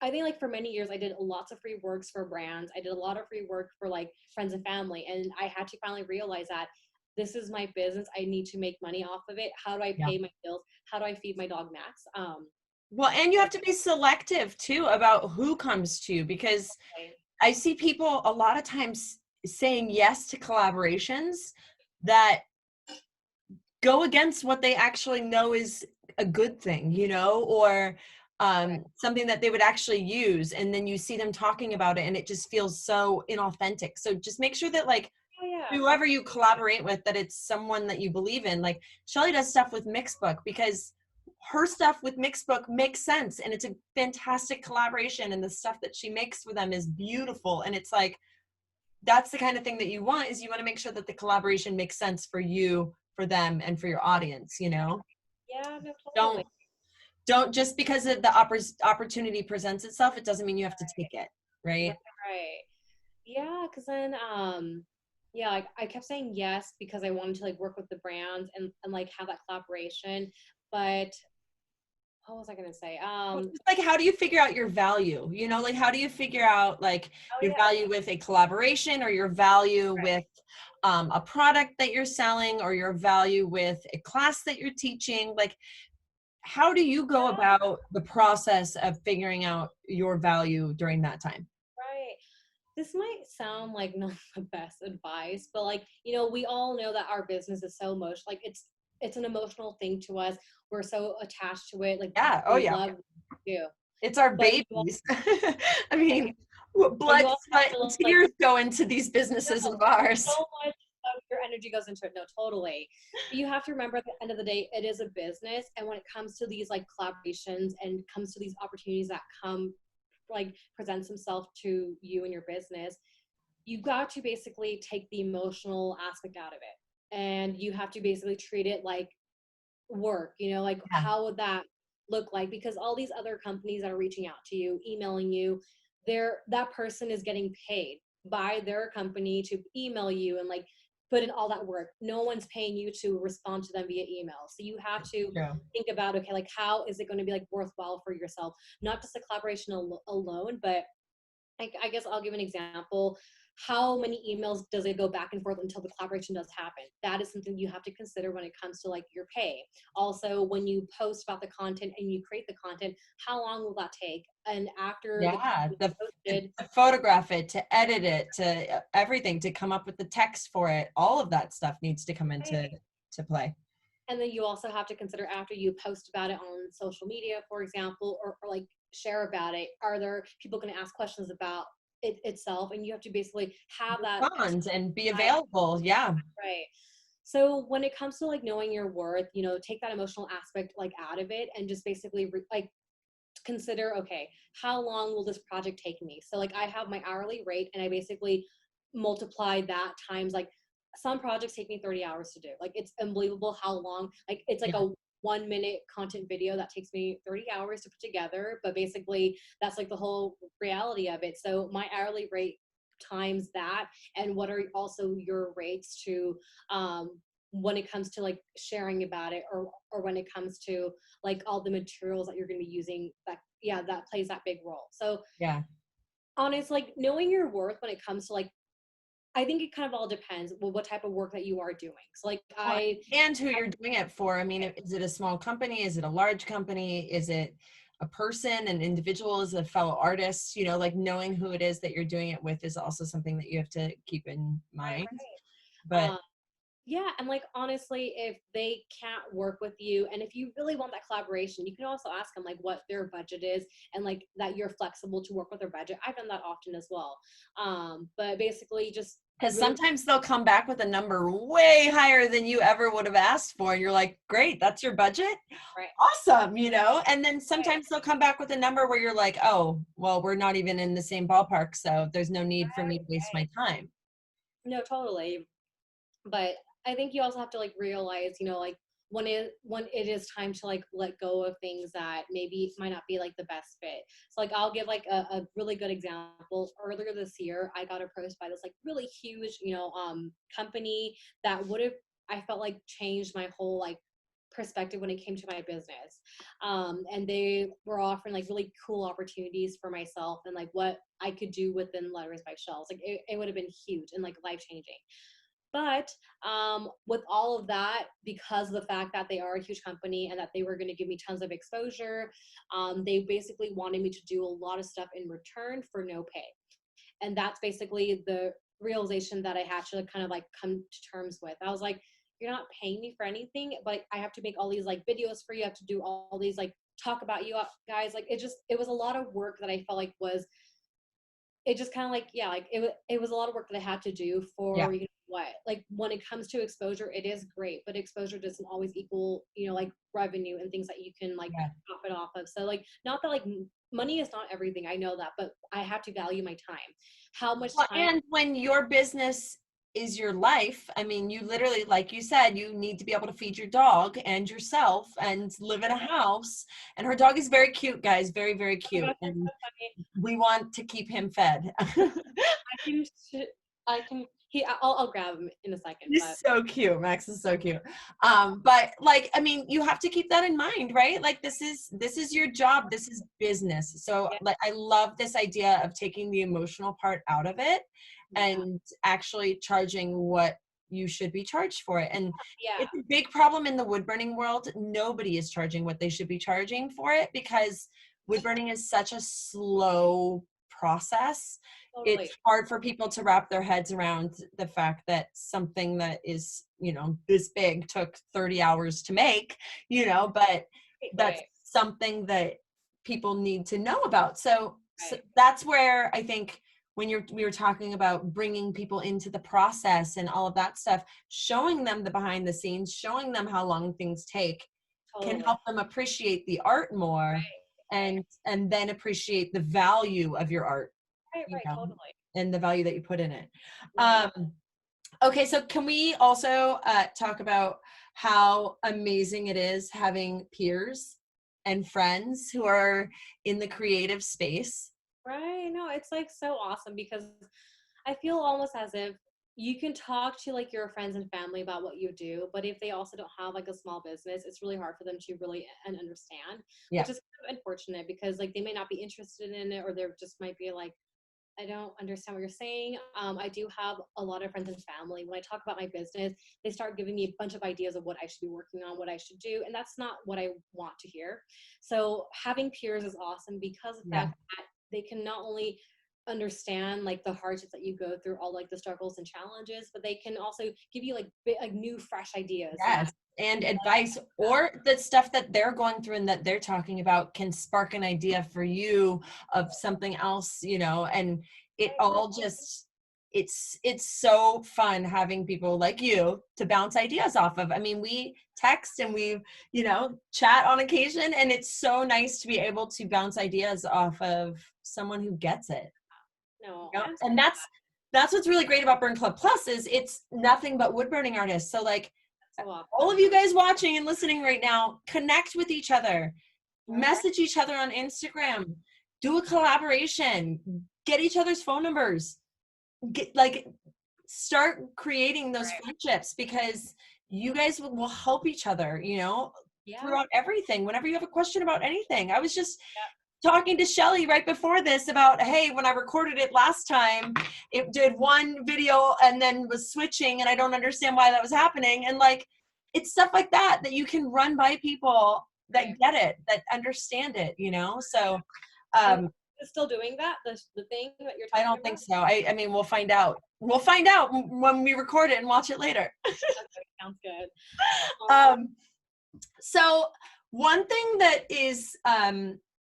I think like for many years I did lots of free works for brands. I did a lot of free work for like friends and family. And I had to finally realize that this is my business. I need to make money off of it. How do I Yeah. pay my bills? How do I feed my dog Max? Well, and you have to be selective too about who comes to you, because I see people a lot of times saying yes to collaborations that go against what they actually know is a good thing, or something that they would actually use. And then you see them talking about it and it just feels so inauthentic. So just make sure that, like, Oh yeah. whoever you collaborate with, that it's someone that you believe in. Like Shelly does stuff with Mixbook because her stuff with Mixbook makes sense and it's a fantastic collaboration, and the stuff that she makes for them is beautiful. And it's like, that's the kind of thing that you want, is you want to make sure that the collaboration makes sense for you, for them, and for your audience. Yeah, no, totally. Don't just because of the opportunity presents itself, it doesn't mean you have to take it, Right, right? right. Yeah, because then yeah, like I kept saying yes because I wanted to like work with the brands and like have that collaboration. But what was I gonna say? Well, it's like, how do you figure out your value? You know, like, how do you figure out like Oh your yeah, value with a collaboration, or your value with a product that you're selling, or your value with a class that you're teaching? Like, how do you go about the process of figuring out your value during that time? right. This might sound like not the best advice, but like, we all know that our business is so emotional. Like it's an emotional thing to us. We're so attached to it. Like Yeah. Oh, we yeah. love what we do. It's our But you also, babies. I mean, but blood, you also have sweat, and to like tears go into these businesses of ours. so much of your energy goes into it. No, totally. But you have to remember at the end of the day, it is a business. And when it comes to these like collaborations and comes to these opportunities that come like presents himself to you and your business, you've got to basically take the emotional aspect out of it. And you have to basically treat it like work, like Yeah. how would that look like? Because all these other companies that are reaching out to you, emailing you, that person is getting paid by their company to email you and like put in all that work. No one's paying you to respond to them via email. So you have to True. think about, okay, like how is it going to be like worthwhile for yourself? Not just a collaboration alone, but I guess I'll give an example. How many emails does it go back and forth until the collaboration does happen? That is something you have to consider when it comes to like your pay. Also, when you post about the content and you create the content, how long will that take? And after the Yeah. content is To posted, photograph it, to edit it, to everything, to come up with the text for it, all of that stuff needs to come into to play. and then you also have to consider after you post about it on social media, for example, or like share about it, are there people going to ask questions about it itself? And you have to basically have that Respond and be time, available. Yeah. right? So when it comes to like knowing your worth, take that emotional aspect like out of it and just basically like consider, okay, how long will this project take me? So like I have my hourly rate and I basically multiply that times like some projects take me 30 hours to do. Like it's unbelievable how long, like it's like Yeah. a 1 minute content video that takes me 30 hours to put together. But basically that's like the whole reality of it. So my hourly rate times that, and what are also your rates to when it comes to like sharing about it, or when it comes to like all the materials that you're going to be using, that yeah, that plays that big role. So Yeah. honestly, like knowing your worth when it comes to like, I think it kind of all depends what type of work that you are doing. So like Well, and who you're doing it for. I mean, is it a small company? Is it a large company? Is it a person, an individual, is it a fellow artist? You know, like, knowing who it is that you're doing it with is also something that you have to keep in mind. But um, yeah, and like honestly, if they can't work with you, and if you really want that collaboration, you can also ask them like what their budget is, and like that you're flexible to work with their budget. I've done that often as well. But basically, just because really sometimes they'll come back with a number way higher than you ever would have asked for. And you're like, great, that's your budget? right, Awesome, you know? And then right, sometimes they'll come back with a number where you're like, oh, well, we're not even in the same ballpark. So there's no need for me to waste my time. no, totally. But I think you also have to like realize, like when it is time to like let go of things that maybe might not be like the best fit. So like I'll give like a really good example. Earlier this year, I got approached by this like really huge, company that would have, I felt like, changed my whole like perspective when it came to my business. And they were offering like really cool opportunities for myself and like what I could do within Letters by Shells. Like it would have been huge and like life changing. But with all of that, because of the fact that they are a huge company and that they were going to give me tons of exposure, they basically wanted me to do a lot of stuff in return for no pay. And that's basically the realization that I had to kind of like come to terms with. I was like, you're not paying me for anything, but I have to make all these like videos for you. I have to do all these like talk about you guys. Like it was a lot of work that I felt like was, it just kind of like, yeah, like it was a lot of work that I had to do Yeah. for, what, like when it comes to exposure, it is great, but exposure doesn't always equal, like revenue and things that you can like Yeah. profit off of. So like, not that like money is not everything. I know that, but I have to value my time. How much Well, time? and when your business is your life. I mean, you literally, like you said, you need to be able to feed your dog and yourself and live in a house. And her dog is very cute, guys, very, very Oh my cute. gosh, that's And so funny. we want to keep him fed. I can, I can, I'll grab him in a second, He's but so cute. Max is so cute. But like, I mean, you have to keep that in mind, right? Like this is your job. This is business. So yeah, like I love this idea of taking the emotional part out of it yeah, and actually charging what you should be charged for it. And yeah, it's a big problem in the wood burning world. Nobody is charging what they should be charging for it because wood burning is such a slow process. It's totally. hard for people to wrap their heads around the fact that something that is, this big took 30 hours to make, but Right, that's right, something that people need to know about. So right. that's where I think when we were talking about bringing people into the process and all of that stuff, showing them the behind the scenes, showing them how long things take can Totally. help them appreciate the art more Right, and then appreciate the value of your art, right, right, totally. and the value that you put in it. Right. Okay, so can we also talk about how amazing it is having peers and friends who are in the creative space? Right. No, it's like so awesome because I feel almost as if you can talk to like your friends and family about what you do, but if they also don't have like a small business, it's really hard for them to really and understand, Yeah, which is kind of unfortunate because like they may not be interested in it or they're just might be like, I don't understand what you're saying. I do have a lot of friends and family. When I talk about my business, they start giving me a bunch of ideas of what I should be working on, what I should do, and that's not what I want to hear. So having peers is awesome because of the yeah. fact that they can not only understand like the hardships that you go through, all like the struggles and challenges, but they can also give you like like new, fresh ideas that Yes, and advice or the stuff that they're going through and that they're talking about can spark an idea for you of something else, and it all just it's so fun having people like you to bounce ideas off of. I mean, we text and we, chat on occasion, and it's so nice to be able to bounce ideas off of someone who gets it. no, Yeah, I'm so and that's what's really great about Burn Club Plus is it's nothing but wood burning artists. So like so all awesome. of you guys watching and listening right now, connect with each other, Right, message each other on Instagram, do a collaboration, get each other's phone numbers, start creating those right. friendships because you guys will help each other, Yeah, throughout everything. Whenever you have a question about anything, I was just yeah, talking to Shelly right before this about, hey, when I recorded it last time, it did one video and then was switching, and I don't understand why that was happening. And like, it's stuff like that you can run by people that right. get it, that understand it, So And um, it's still doing that, the thing that you're I talking don't think about? so. I mean, we'll find out. We'll find out when we record it and watch it later. Okay, sounds good. Um, So one thing that is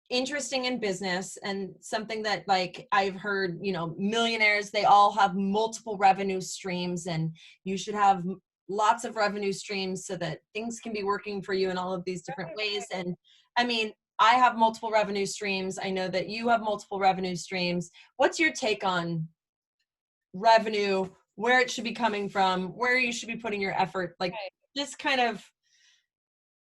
interesting in business and something that like I've heard, millionaires, they all have multiple revenue streams and you should have lots of revenue streams so that things can be working for you in all of these different ways. And I mean, I have multiple revenue streams. I know that you have multiple revenue streams. What's your take on revenue, where it should be coming from, where you should be putting your effort, like Right, just kind of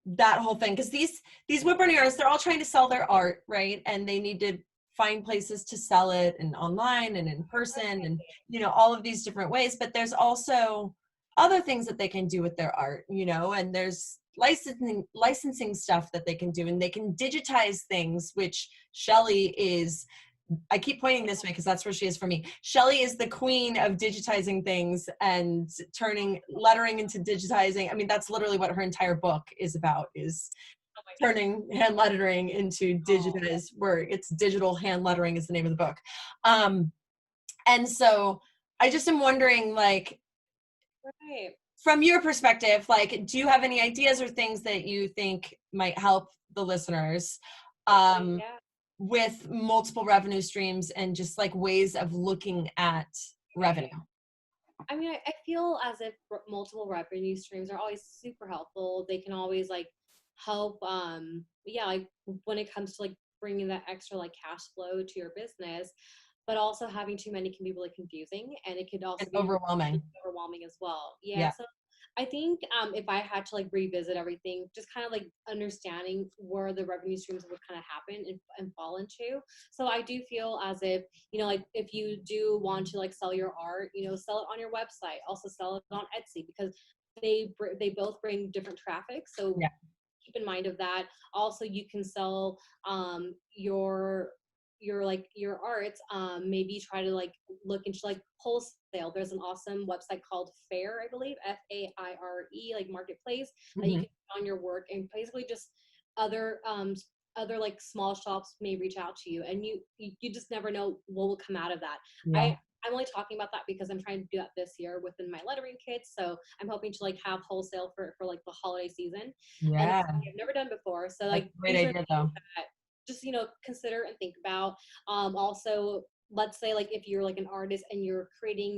that whole thing, because these wood burning artists, they're all trying to sell their art, right? And they need to find places to sell it, and online and in person, and all of these different ways. But there's also other things that they can do with their art, and there's licensing stuff that they can do, and they can digitize things, which Shelly is, I keep pointing this way because that's where she is for me. Shelly is the queen of digitizing things and turning lettering into digitizing. I mean, that's literally what her entire book is about, is oh my goodness. turning hand lettering into Oh, digitized work. It's digital hand lettering is the name of the book. Um, and so I just am wondering, like, right. from your perspective, like, do you have any ideas or things that you think might help the listeners? Um, Yeah. with multiple revenue streams and just like ways of looking at revenue. Right. I mean, I feel as if multiple revenue streams are always super helpful. They can always like help, yeah, like when it comes to like bringing that extra like cash flow to your business. but also having too many can be really confusing, and it could also And be overwhelming. overwhelming as well. Yeah. Yeah. So I think if I had to like revisit everything, just kind of like understanding where the revenue streams would kind of happen and fall into. So I do feel as if, like if you do want to like sell your art, sell it on your website, also sell it on Etsy, because they both bring different traffic. So Yeah. keep in mind of that. Also, you can sell your arts. Maybe try to like look into like wholesale. There's an awesome website called Fair, I believe, FAIRE, like marketplace, that you Hmm. can put on your work, and basically just other other like small shops may reach out to you, and you just never know what will come out of that. Yeah. I'm only talking about that because I'm trying to do that this year within my lettering kits. So I'm hoping to like have wholesale for like the holiday season, and that's Yeah. something I've never done before. So That's like a great these are idea though. that just consider and think about. Also, let's say like if you're like an artist and you're creating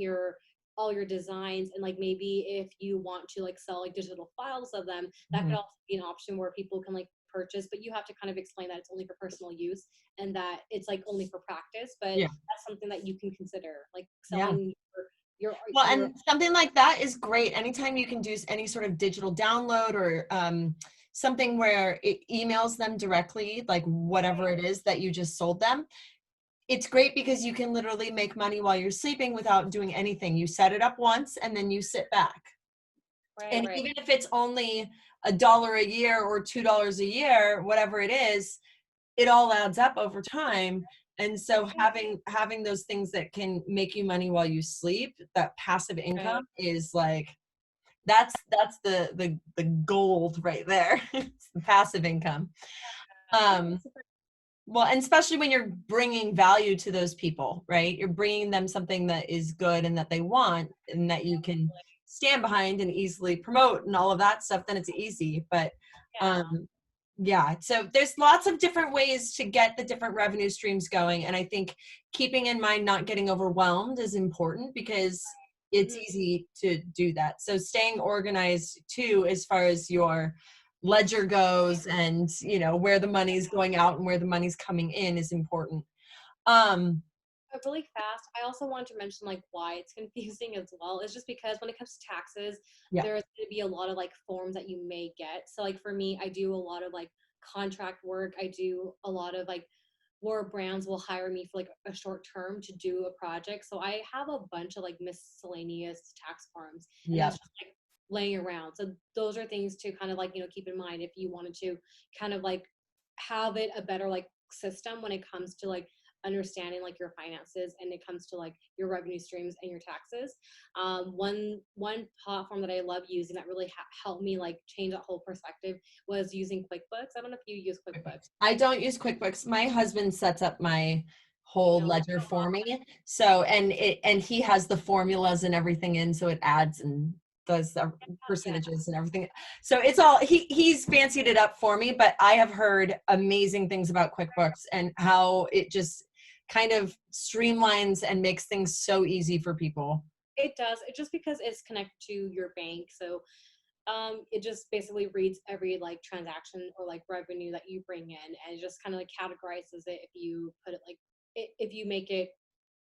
all your designs, and like maybe if you want to like sell like digital files of them, that Hmm. could also be an option where people can like purchase, but you have to kind of explain that it's only for personal use and that it's like only for practice. But Yeah. that's something that you can consider, like Yeah. selling your Well, your and something like that is great. Anytime you can do any sort of digital download or something where it emails them directly, like whatever it is that you just sold them, it's great because you can literally make money while you're sleeping without doing anything. You set it up once and then you sit back. right, And right. even if it's only $1 a year or $2 a year, whatever it is, it all adds up over time. And so having those things that can make you money while you sleep, that passive Right. income is like that's the gold right there. It's the passive income. Um, Super. well, and especially when you're bringing value to those people, right? You're bringing them something that is good and that they want and that you can stand behind and easily promote and all of that stuff, then it's easy. But Yeah. um, yeah, so there's lots of different ways to get the different revenue streams going. And I think keeping in mind not getting overwhelmed is important because it's Mhm. easy to do that. So staying organized too, as far as your ledger goes and where the money's going out and where the money's coming in is important. um Really fast, I also want to mention like why it's confusing as well. Is just because when it comes to taxes, yeah. there's going to be a lot of like forms that you may get. So like for me, I do a lot of like contract work. I do a lot of like where brands will hire me for like a short term to do a project. So I have a bunch of like miscellaneous tax forms, and Yeah, that's just like laying around. So those are things to kind of like keep in mind if you wanted to kind of like have it a better like system when it comes to like understanding like your finances and it comes to like your revenue streams and your taxes. One platform that I love using that really helped me like change that whole perspective was using QuickBooks. I don't know if you use QuickBooks. I don't use QuickBooks. My husband sets up my whole No. ledger for me. So and he has the formulas and everything in, so it adds and does the Yeah. percentages and everything. So it's all he's fancied it up for me, but I have heard amazing things about QuickBooks and how it just kind of streamlines and makes things so easy for people. It does. It just because it's connected to your bank. So it just basically reads every like transaction or like revenue that you bring in, and it just kind of like categorizes it if you put it like if you make it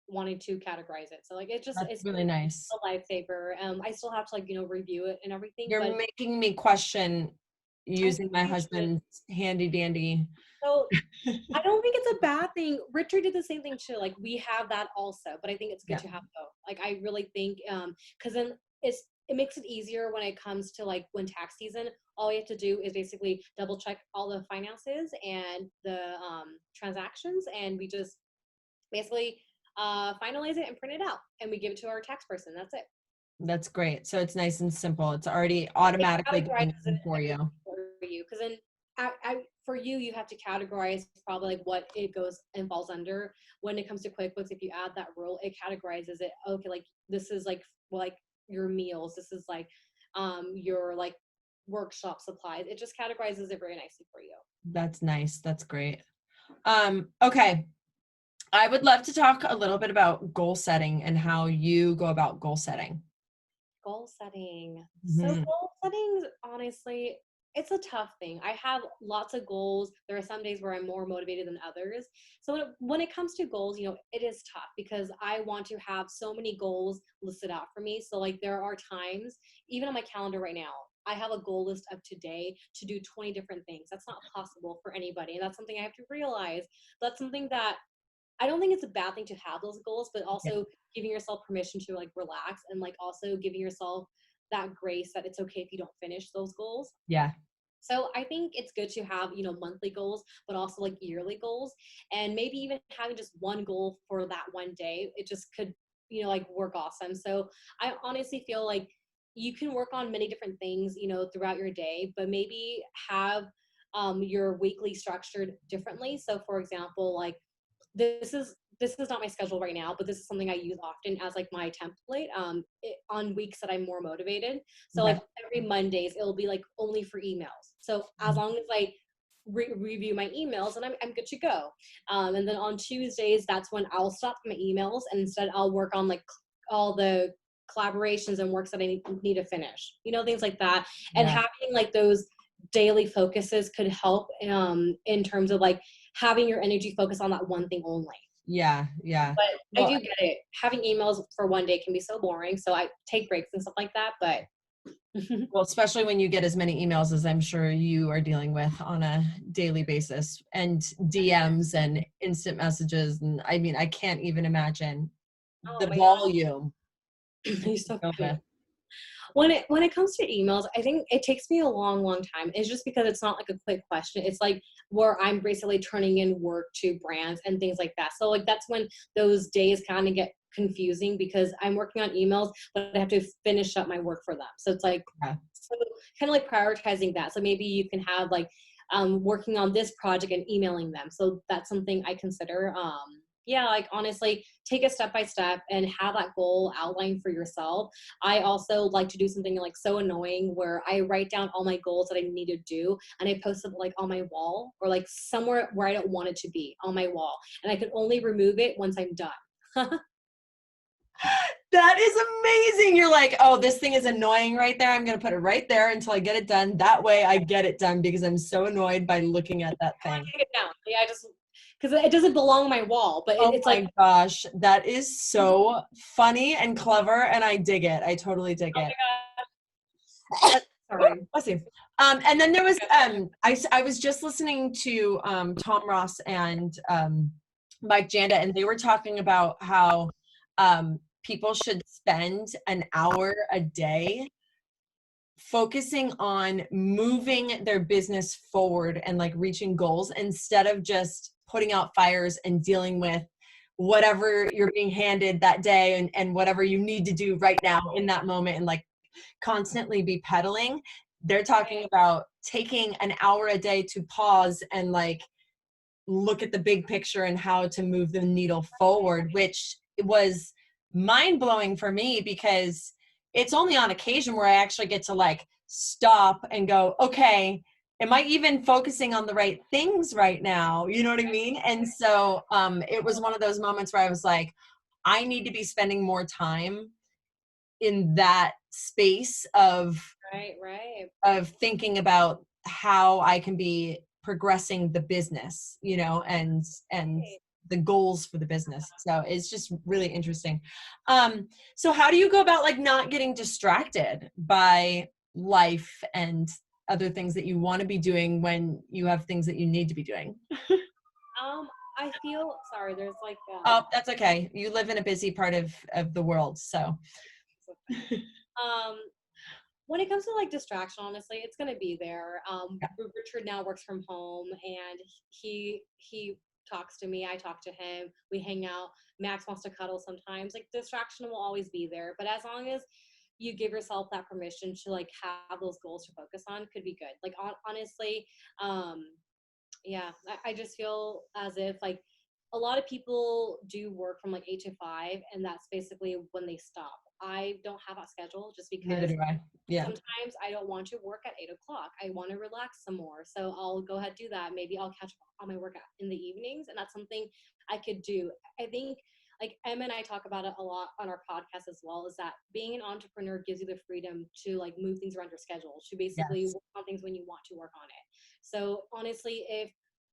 wanting to categorize it. So like That's it's really nice. a lifesaver. I still have to like review it and everything, You're but making me question I using think my you should. husband's handy dandy. So I don't think it's a bad thing. Richard did the same thing too. Like we have that also, but I think it's good Yeah, to have both. Like I really think because then it makes it easier when it comes to like when tax season. All you have to do is basically double check all the finances and the transactions, and we just basically finalize it and print it out, and we give it to our tax person. That's it. that's great. So it's nice and simple. It's already It automatically doing categorizes it for you. for you because then for you have to categorize probably like what it goes and falls under. When it comes to QuickBooks, if you add that rule, it categorizes it. Okay, like this is like your meals. This is like your like workshop supplies. It just categorizes it very nicely for you. That's nice. That's great. Okay. I would love to talk a little bit about goal setting and how you go about goal setting. Goal setting. So Mhm. goal setting, honestly, it's a tough thing. I have lots of goals. There are some days where I'm more motivated than others. So when it comes to goals, it is tough because I want to have so many goals listed out for me. So like there are times, even on my calendar right now, I have a goal list of today to do 20 different things. That's not possible for anybody. And that's something I have to realize. That's something that I don't think it's a bad thing to have those goals, but Yeah. also giving yourself permission to like relax and like also giving yourself that grace that it's okay if you don't finish those goals. Yeah. So I think it's good to have, monthly goals, but also like yearly goals, and maybe even having just one goal for that one day. It just could, like work awesome. So I honestly feel like you can work on many different things, throughout your day, but maybe have your weekly structured differently. So for example, like this is not my schedule right now, but this is something I use often as like my template on weeks that I'm more motivated. So Okay. like every Mondays, it'll be like only for emails. So as long as I review my emails, and I'm good to go. And then on Tuesdays, that's when I'll stop my emails, and instead I'll work on like all the collaborations and works that I need to finish, things like that. And Yeah. having like those daily focuses could help in terms of like having your energy focus on that one thing only. Yeah. Yeah. But I Well, do get it. Having emails for one day can be so boring. So I take breaks and stuff like that. But well, especially when you get as many emails as I'm sure you are dealing with on a daily basis, and DMs and instant messages. And I mean, I can't even imagine oh the my God, volume you're so of funny. it. When it comes to emails, I think it takes me a long time. It's just because it's not like a quick question. It's like where I'm basically turning in work to brands and things like that. So like that's when those days kind of get confusing because I'm working on emails, but I have to finish up my work for them. So it's like Yeah. so kind of like prioritizing that. So maybe you can have like working on this project and emailing them. So that's something I consider. Yeah, like honestly, take it step by step and have that goal outlined for yourself. I also like to do something like so annoying where I write down all my goals that I need to do and I post it like on my wall or like somewhere where I don't want it to be on my wall. And I can only remove it once I'm done. That is amazing. You're like, oh, this thing is annoying right there. I'm going to put it right there until I get it done. That way I get it done because I'm so annoyed by looking at that I want thing. to take it down. Yeah, I just because it doesn't belong on my wall, but Oh it's like, my gosh. That is so funny and clever. And I dig it. I totally dig oh it. my God, sorry. Bless you. And then there was, I was just listening to Tom Ross and Mike Janda, and they were talking about how people should spend an hour a day focusing on moving their business forward and like reaching goals instead of just putting out fires and dealing with whatever you're being handed that day and whatever you need to do right now in that moment and like constantly be pedaling. They're talking about taking an hour a day to pause and like look at the big picture and how to move the needle forward, which was mind blowing for me because it's only on occasion where I actually get to like stop and go, okay, am I even focusing on the right things right now? You know what I mean? And so it was one of those moments where I was like, I need to be spending more time in that space Right. of thinking about how I can be progressing the business, you know, and the goals for the business. So it's just really interesting. So how do you go about like not getting distracted by life and other things that you want to be doing when you have things that you need to be doing? I feel sorry. There's like Oh, that's okay. You live in a busy part of the world, so. um when it comes to like distraction, honestly, it's gonna be there. Yeah. Richard now works from home, and he talks to me. I talk to him. We hang out. Max wants to cuddle sometimes. Like distraction will always be there, but as long as you give yourself that permission to like have those goals to focus on, could be good. Like honestly, um, yeah, I just feel as if like a lot of people do work from like 8 to 5, and that's basically when they stop. I don't have that schedule just Neither because do I. Yeah. sometimes I don't want to work at 8 o'clock. I want to relax some more. So I'll go ahead and do that. Maybe I'll catch up on my work in the evenings. And that's something I could do. I think like Emma and I talk about it a lot on our podcast as well, is that being an entrepreneur gives you the freedom to like move things around your schedule, to basically Yes. work on things when you want to work on it. So honestly, if,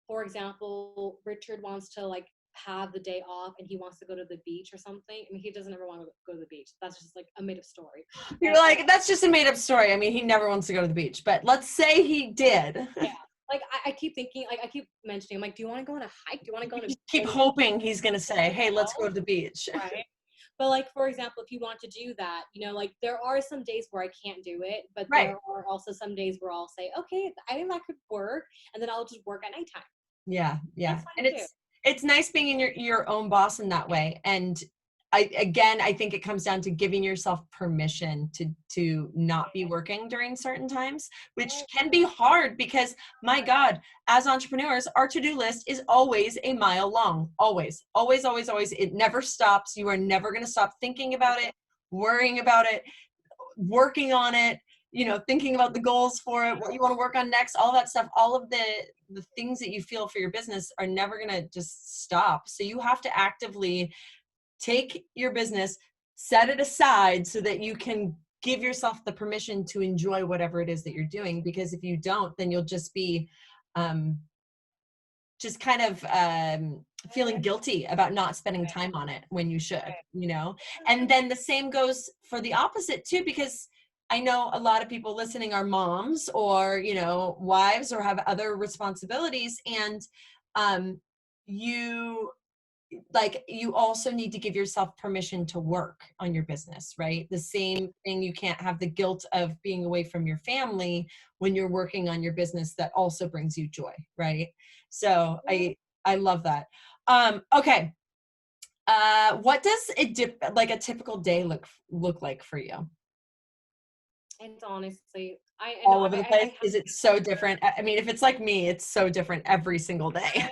for example, Richard wants to like have the day off and he wants to go to the beach or something, I mean, he doesn't ever want to go to the beach. That's just like a made up story. You're like, that's just a made up story. I mean, he never wants to go to the beach, but let's say he did. Yeah. Like I keep thinking, like I keep mentioning, I'm like, do you want to go on a hike? Do you want to go on a Keep hoping he's going to say, hey, let's go to the beach. Right. But like, for example, if you want to do that, you know, like there are some days where I can't do it, but Right. there are also some days where I'll say, okay, I think that could work. And then I'll just work at nighttime. Yeah. Yeah. That's fine And too. it's nice being in your own boss in that way. And I think it comes down to giving yourself permission to not be working during certain times, which can be hard because, my God, as entrepreneurs, our to-do list is always a mile long. Always, always, always, always. It never stops. You are never going to stop thinking about it, worrying about it, working on it, you know, thinking about the goals for it, what you want to work on next, all that stuff. All of the things that you feel for your business are never going to just stop. So you have to actively take your business, set it aside so that you can give yourself the permission to enjoy whatever it is that you're doing. Because if you don't, then you'll just be just kind of feeling guilty about not spending time on it when you should, you know? And then the same goes for the opposite too, because I know a lot of people listening are moms or, you know, wives or have other responsibilities. And you also need to give yourself permission to work on your business, right? The same thing, you can't have the guilt of being away from your family when you're working on your business that also brings you joy, right? So I love that. Okay. What does a typical day look like for you? It's honestly, I know All over the place? Is it so different? I mean, if it's like me, it's so different every single day.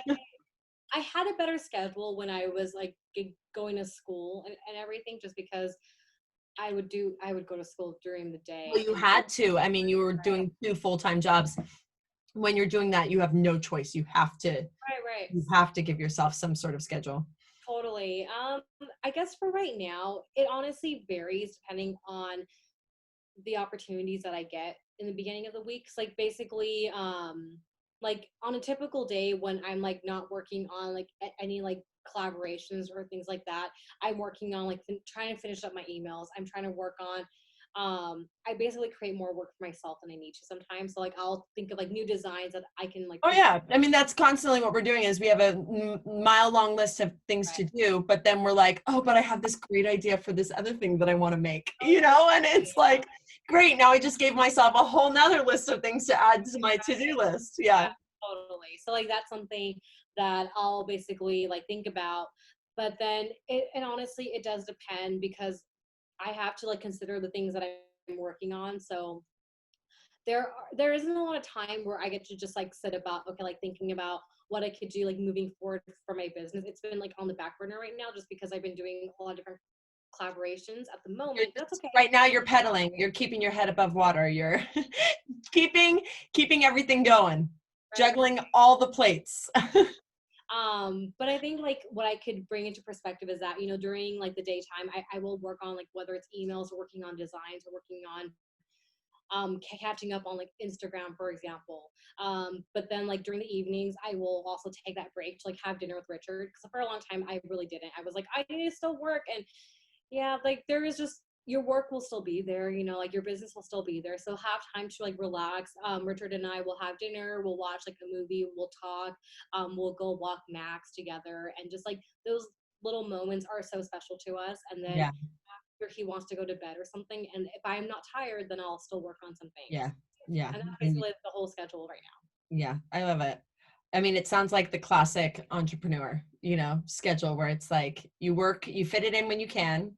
I had a better schedule when I was like going to school and everything, just because I would go to school during the day. Well, you had to. I mean, you were doing 2 full-time jobs. When you're doing that, you have no choice. You have to give yourself some sort of schedule. Totally. I guess for right now, it honestly varies depending on the opportunities that I get in the beginning of the weeks. Like basically, like on a typical day when I'm like not working on like any like collaborations or things like that, I'm working on like trying to finish up my emails. I'm trying to work on I basically create more work for myself than I need to sometimes. So like I'll think of like new designs that I can like. Oh yeah, I mean that's constantly what we're doing is we have a mile-long list of things to do, but then we're like, oh, but I have this great idea for this other thing that I want to make, you know, and it's like, great, now I just gave myself a whole nother list of things to add to my to-do list. Yeah. Totally. So like that's something that I'll basically like think about. But then and honestly it does depend because I have to like consider the things that I'm working on. So there isn't a lot of time where I get to just like sit about, okay, like thinking about what I could do like moving forward for my business. It's been like on the back burner right now just because I've been doing a lot of different collaborations at the moment. That's okay. Right now you're pedaling, you're keeping your head above water, you're keeping everything going, juggling all the plates. But I think like what I could bring into perspective is that, you know, during like the daytime, I will work on like whether it's emails or working on designs or working on catching up on like Instagram, for example. But then like during the evenings, I will also take that break to like have dinner with Richard. Because for a long time, I really didn't. I was like, I need to still work. And yeah, like there is just, your work will still be there, you know, like your business will still be there. So have time to like relax. Richard and I will have dinner, we'll watch like a movie, we'll talk, we'll go walk Max together. And just like those little moments are so special to us. And then after he wants to go to bed or something, and if I'm not tired, then I'll still work on some things. Yeah. And that's basically the whole schedule right now. Yeah, I love it. I mean, it sounds like the classic entrepreneur, you know, schedule where it's like you work, you fit it in when you can,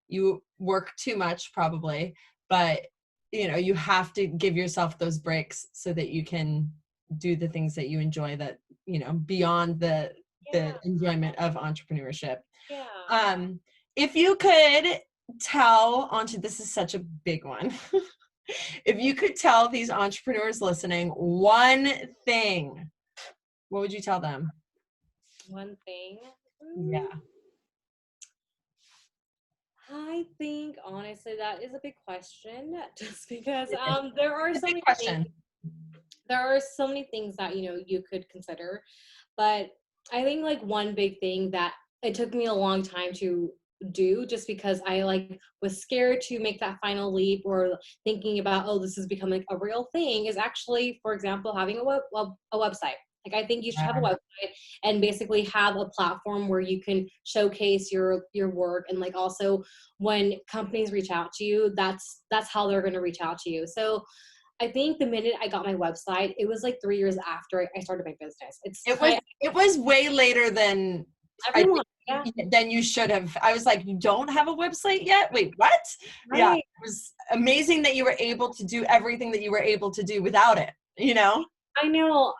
you work too much probably, but you know, you have to give yourself those breaks so that you can do the things that you enjoy that, you know, beyond the enjoyment of entrepreneurship. If you could tell this is such a big one. If you could tell these entrepreneurs listening one thing, what would you tell them? One thing. Yeah. I think honestly that is a big question just because It is. there are It's a so big many things, question. that you could consider. But I think like one big thing that it took me a long time to do just because I like was scared to make that final leap or thinking about, oh, this is becoming a real thing, is actually, for example, having a website. Like I think you should have a Yeah. website and basically have a platform where you can showcase your work, and like also when companies reach out to you, that's how they're going to reach out to you. So I think the minute I got my website, it was like 3 years after I started my business. It's It was way later than I everyone, yeah, think than you should have. I was like, you don't have a website yet? Wait, what? Yeah, right. it was amazing that you were able to do everything that you were able to do without it, you know? I know.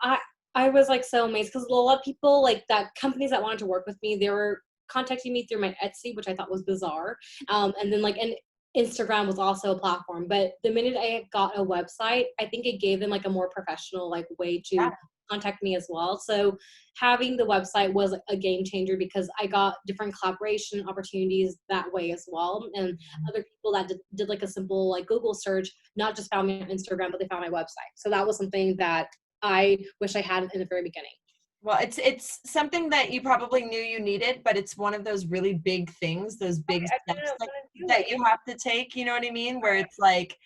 I was like so amazed because a lot of people like that companies that wanted to work with me, they were contacting me through my Etsy, which I thought was bizarre. And then and Instagram was also a platform. But the minute I got a website, I think it gave them like a more professional like way Yeah. to contact me as well. So having the website was a game changer because I got different collaboration opportunities that way as well. And other people that did like a simple like Google search, not just found me on Instagram, but they found my website. So that was something that I wish I had in the very beginning. Well, it's something that you probably knew you needed, but it's one of those really big things, those big I steps didn't want to do that it. you have to take, you know what I mean? Where it's like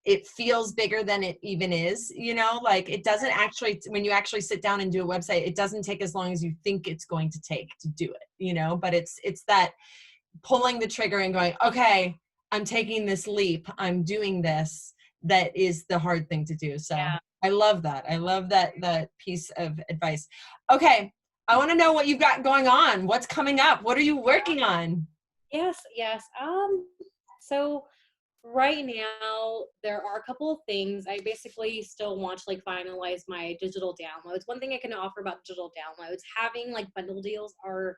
it feels bigger than it even is, you know? Like it doesn't actually, when you actually sit down and do a website, it doesn't take as long as you think it's going to take to do it, you know? But it's that pulling the trigger and going, okay, I'm taking this leap, I'm doing this, that is the hard thing to do. So Yeah. I love that. I love that piece of advice. Okay, I want to know what you've got going on. What's coming up? What are you working on? Yes, yes. So right now there are a couple of things. I basically still want to like finalize my digital downloads. One thing I can offer about digital downloads, having like bundle deals are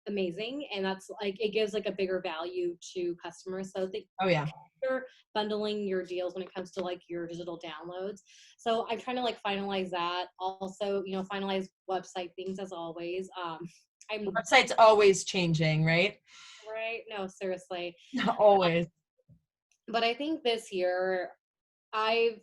amazing, and that's like it gives like a bigger value to customers. So they Oh yeah. you're bundling your deals when it comes to like your digital downloads. So I'm trying to like finalize that. Also, finalize website things as always. I'm Website's always changing, right? right. No, seriously. Always. But I think this year I've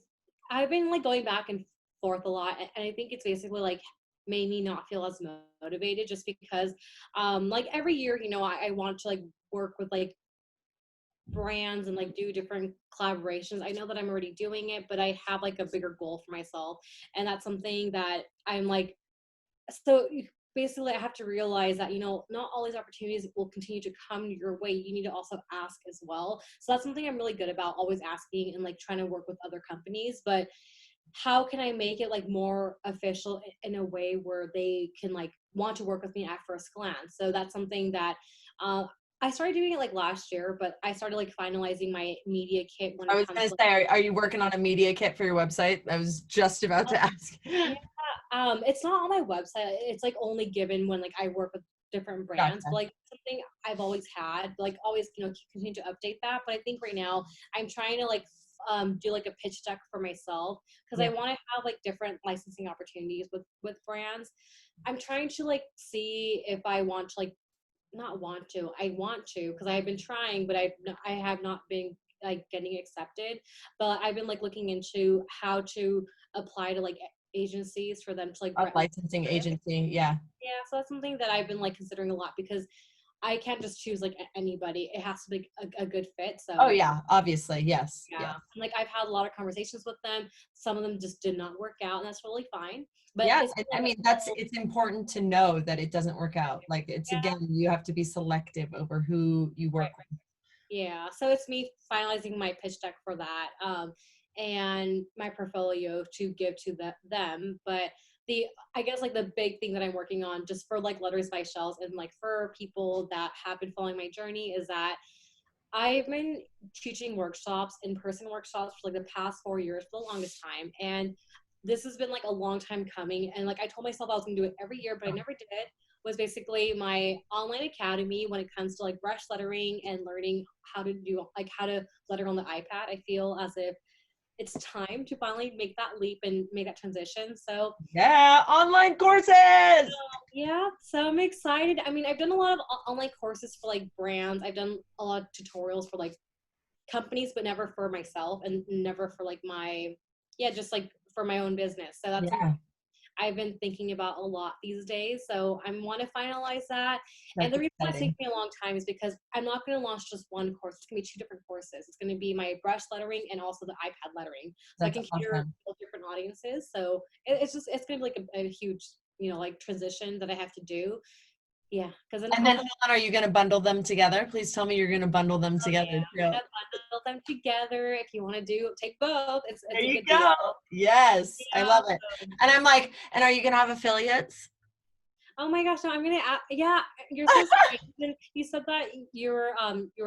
I've been like going back and forth a lot, and I think it's basically like made me not feel as motivated just because like every year, I want to like work with like brands and like do different collaborations. I know that I'm already doing it, but I have like a bigger goal for myself, and that's something that I'm like, so basically I have to realize that not all these opportunities will continue to come your way. You need to also ask as well. So that's something I'm really good about, always asking and like trying to work with other companies. But how can I make it like more official in a way where they can like want to work with me at first glance? So that's something that uh, I started doing it like last year, but I started like finalizing my media kit when I it was comes gonna to say, are you working on a media kit for your website? I was just about like, to ask. yeah, it's not on my website. It's like only given when like I work with different brands, but Gotcha. like something I've always had, like always, continue to update that. But I think right now I'm trying to like do like a pitch deck for myself because I Yeah. want to have like different licensing opportunities with brands. I'm trying to like see if I want to like not want to. I want to because I've been trying, but I have not been like getting accepted. But I've been like looking into how to apply to like agencies for them to like A rent me. licensing agency. Yeah. Yeah, so that's something that I've been like considering a lot because I can't just choose like anybody. It has to be a good fit. Oh So yeah. Obviously. Yes. yeah, Yes. and, like I've had a lot of conversations with them. Some of them just did not work out, and that's really fine. But Yeah. it's And I like mean, it's important to know that it doesn't work out. Like it's, yeah, again, you have to be selective over who you right. work with. Yeah, so it's me finalizing my pitch deck for that, and my portfolio to give to them. But I guess like the big thing that I'm working on just for like Letters by Shells and like for people that have been following my journey is that I've been teaching workshops, in-person workshops for like the past 4 years for the longest time. And this has been like a long time coming. And like I told myself I was gonna do it every year, but I never did. Was basically my online academy when it comes to like brush lettering and learning how to do like how to letter on the iPad. I feel as if it's time to finally make that leap and make that transition. So Yeah. Online courses. Yeah, so I'm excited. I mean, I've done a lot of online courses for like brands. I've done a lot of tutorials for like companies, but never for myself and never for like my, yeah, just like for my own business. So that's something Yeah, I've been thinking about a lot these days. So I want to finalize that. And that's the reason why it's exciting. taking me a long time is because I'm not going to launch just one course. It's going to be two different courses. It's going to be my brush lettering and also the iPad lettering. So I That's can cater awesome. to different audiences. So it's just, it's going to be like a huge, like transition that I have to do. Yeah. Because then And then hold on, are you going to bundle them together? Please tell me you're going to bundle them oh together yeah, too. I'm gonna bundle them together. If you want to do take both, There it's a you good deal. go. Yes, I Yeah. love it. And I'm like, and are you going to have affiliates? Oh my gosh, no, I'm gonna. Yeah, you're so sweet. You said that you were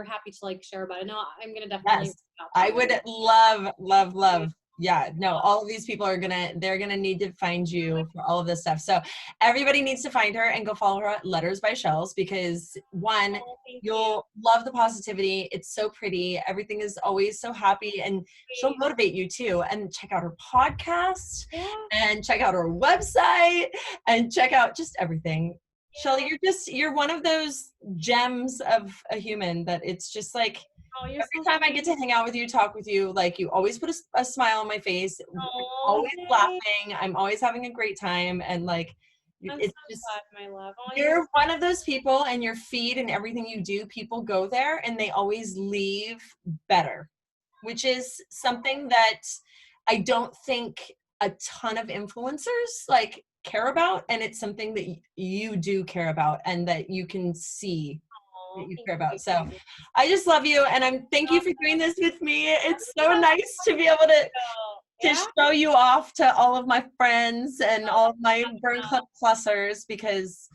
happy to like share about it. No, I'm gonna definitely reach Yes, out I to would you. love, love, You. love. Yeah, no, all of these people are they're gonna need to find you for all of this stuff. So everybody needs to find her and go follow her at Letters by Shells because one, Oh, thank you. you'll love the positivity. It's so pretty. Everything is always so happy and she'll Sweet. motivate you too. And check out her podcast Yeah, and check out her website and check out just everything. Shelly, yeah. you're one of those gems of a human that it's just like Oh, you're every so time I get to sweet. hang out with you, talk with you, like you always put a smile on my face. I'm Oh, always yay. laughing. I'm always having a great time. And like, I'm so it's just, glad, my love. Oh, you're you're one of those people and your feed and everything you do, people go there and they always leave better, which is something that I don't think a ton of influencers like care about. And it's something that you do care about and that you can see that oh, you thank care about. So you. I just love you and I'm thank you for doing this with me. It's so nice to be able to Yeah. show you off to all of my friends and all of my Burn Club Oh, Plusers because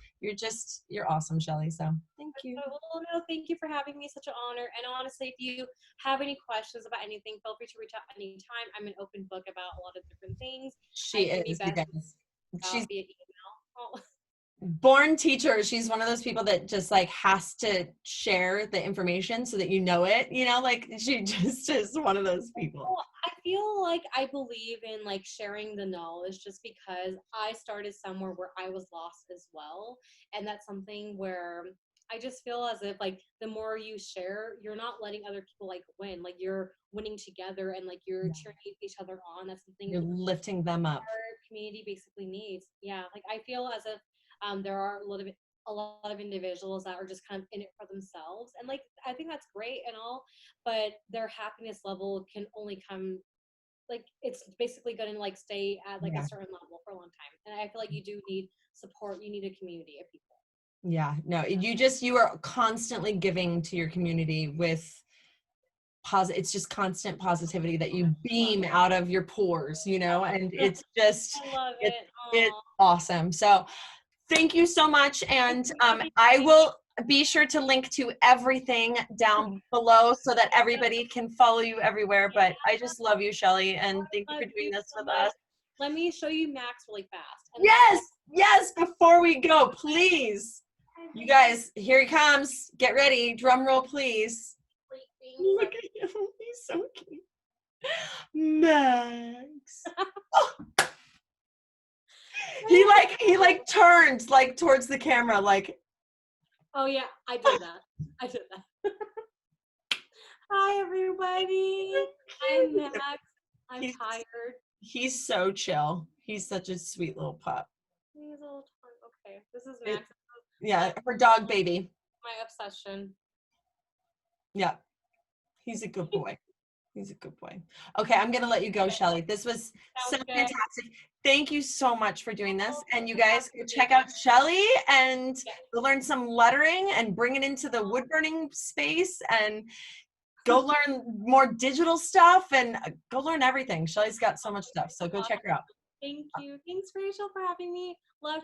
you're awesome, Shelly. So thank you. well, no, thank you for having me. Such an honor. And honestly, if you have any questions about anything, feel free to reach out anytime. I'm an open book about a lot of different things. She Can be is, you best guys. out She's via email. Oh, born teacher. She's one of those people that just like has to share the information so that you know it, like she just is one of those people. well, I feel like I believe in like sharing the knowledge just because I started somewhere where I was lost as well. And that's something where I just feel as if like the more you share, you're not letting other people like win. Like you're winning together and like you're cheering each other on. That's something You're lifting them up. our community basically needs. Yeah, like I feel as if there are a lot of individuals that are just kind of in it for themselves, and like I think that's great and all, but their happiness level can only come like it's basically going to like stay at like a Yeah. certain level for a long time. And I feel like you do need support. You need a community of people. Yeah. No, you are constantly giving to your community with it's just constant positivity that you Love beam it. out of your pores, and it's just I love it's it. it's Oh, awesome. So thank you so much. thank And you for having I me. will be sure to link to everything down below so that everybody can follow you everywhere. But I just love you, Shelly, and thank you I for love doing you this so with much. us. Let me show you Max really fast, and then I'll Yes, yes, before we go, please. You guys, here he comes. Get ready. Drum roll, please. Look at him. He's so cute. Max. Oh, he turned like towards the camera like Oh yeah, I did that. I did that. Hi everybody. I'm Max. I'm he's tired. he's so chill. He's such a sweet little pup. He's a little tired. Okay, this is It, Max. yeah, My her dog baby. my obsession. Yeah, he's a good boy. He's a good boy. Okay, I'm gonna let you go, Shelly. This was so Sounds good. fantastic. Thank you so much for doing this. Oh, And you for guys go having check me. out Shelly and Yeah. go learn some lettering and bring it into the wood burning space and go learn more digital stuff and go learn everything. Shelly's got so much stuff. So go check her out. Thank you. Thanks, Rachel, for having me. Love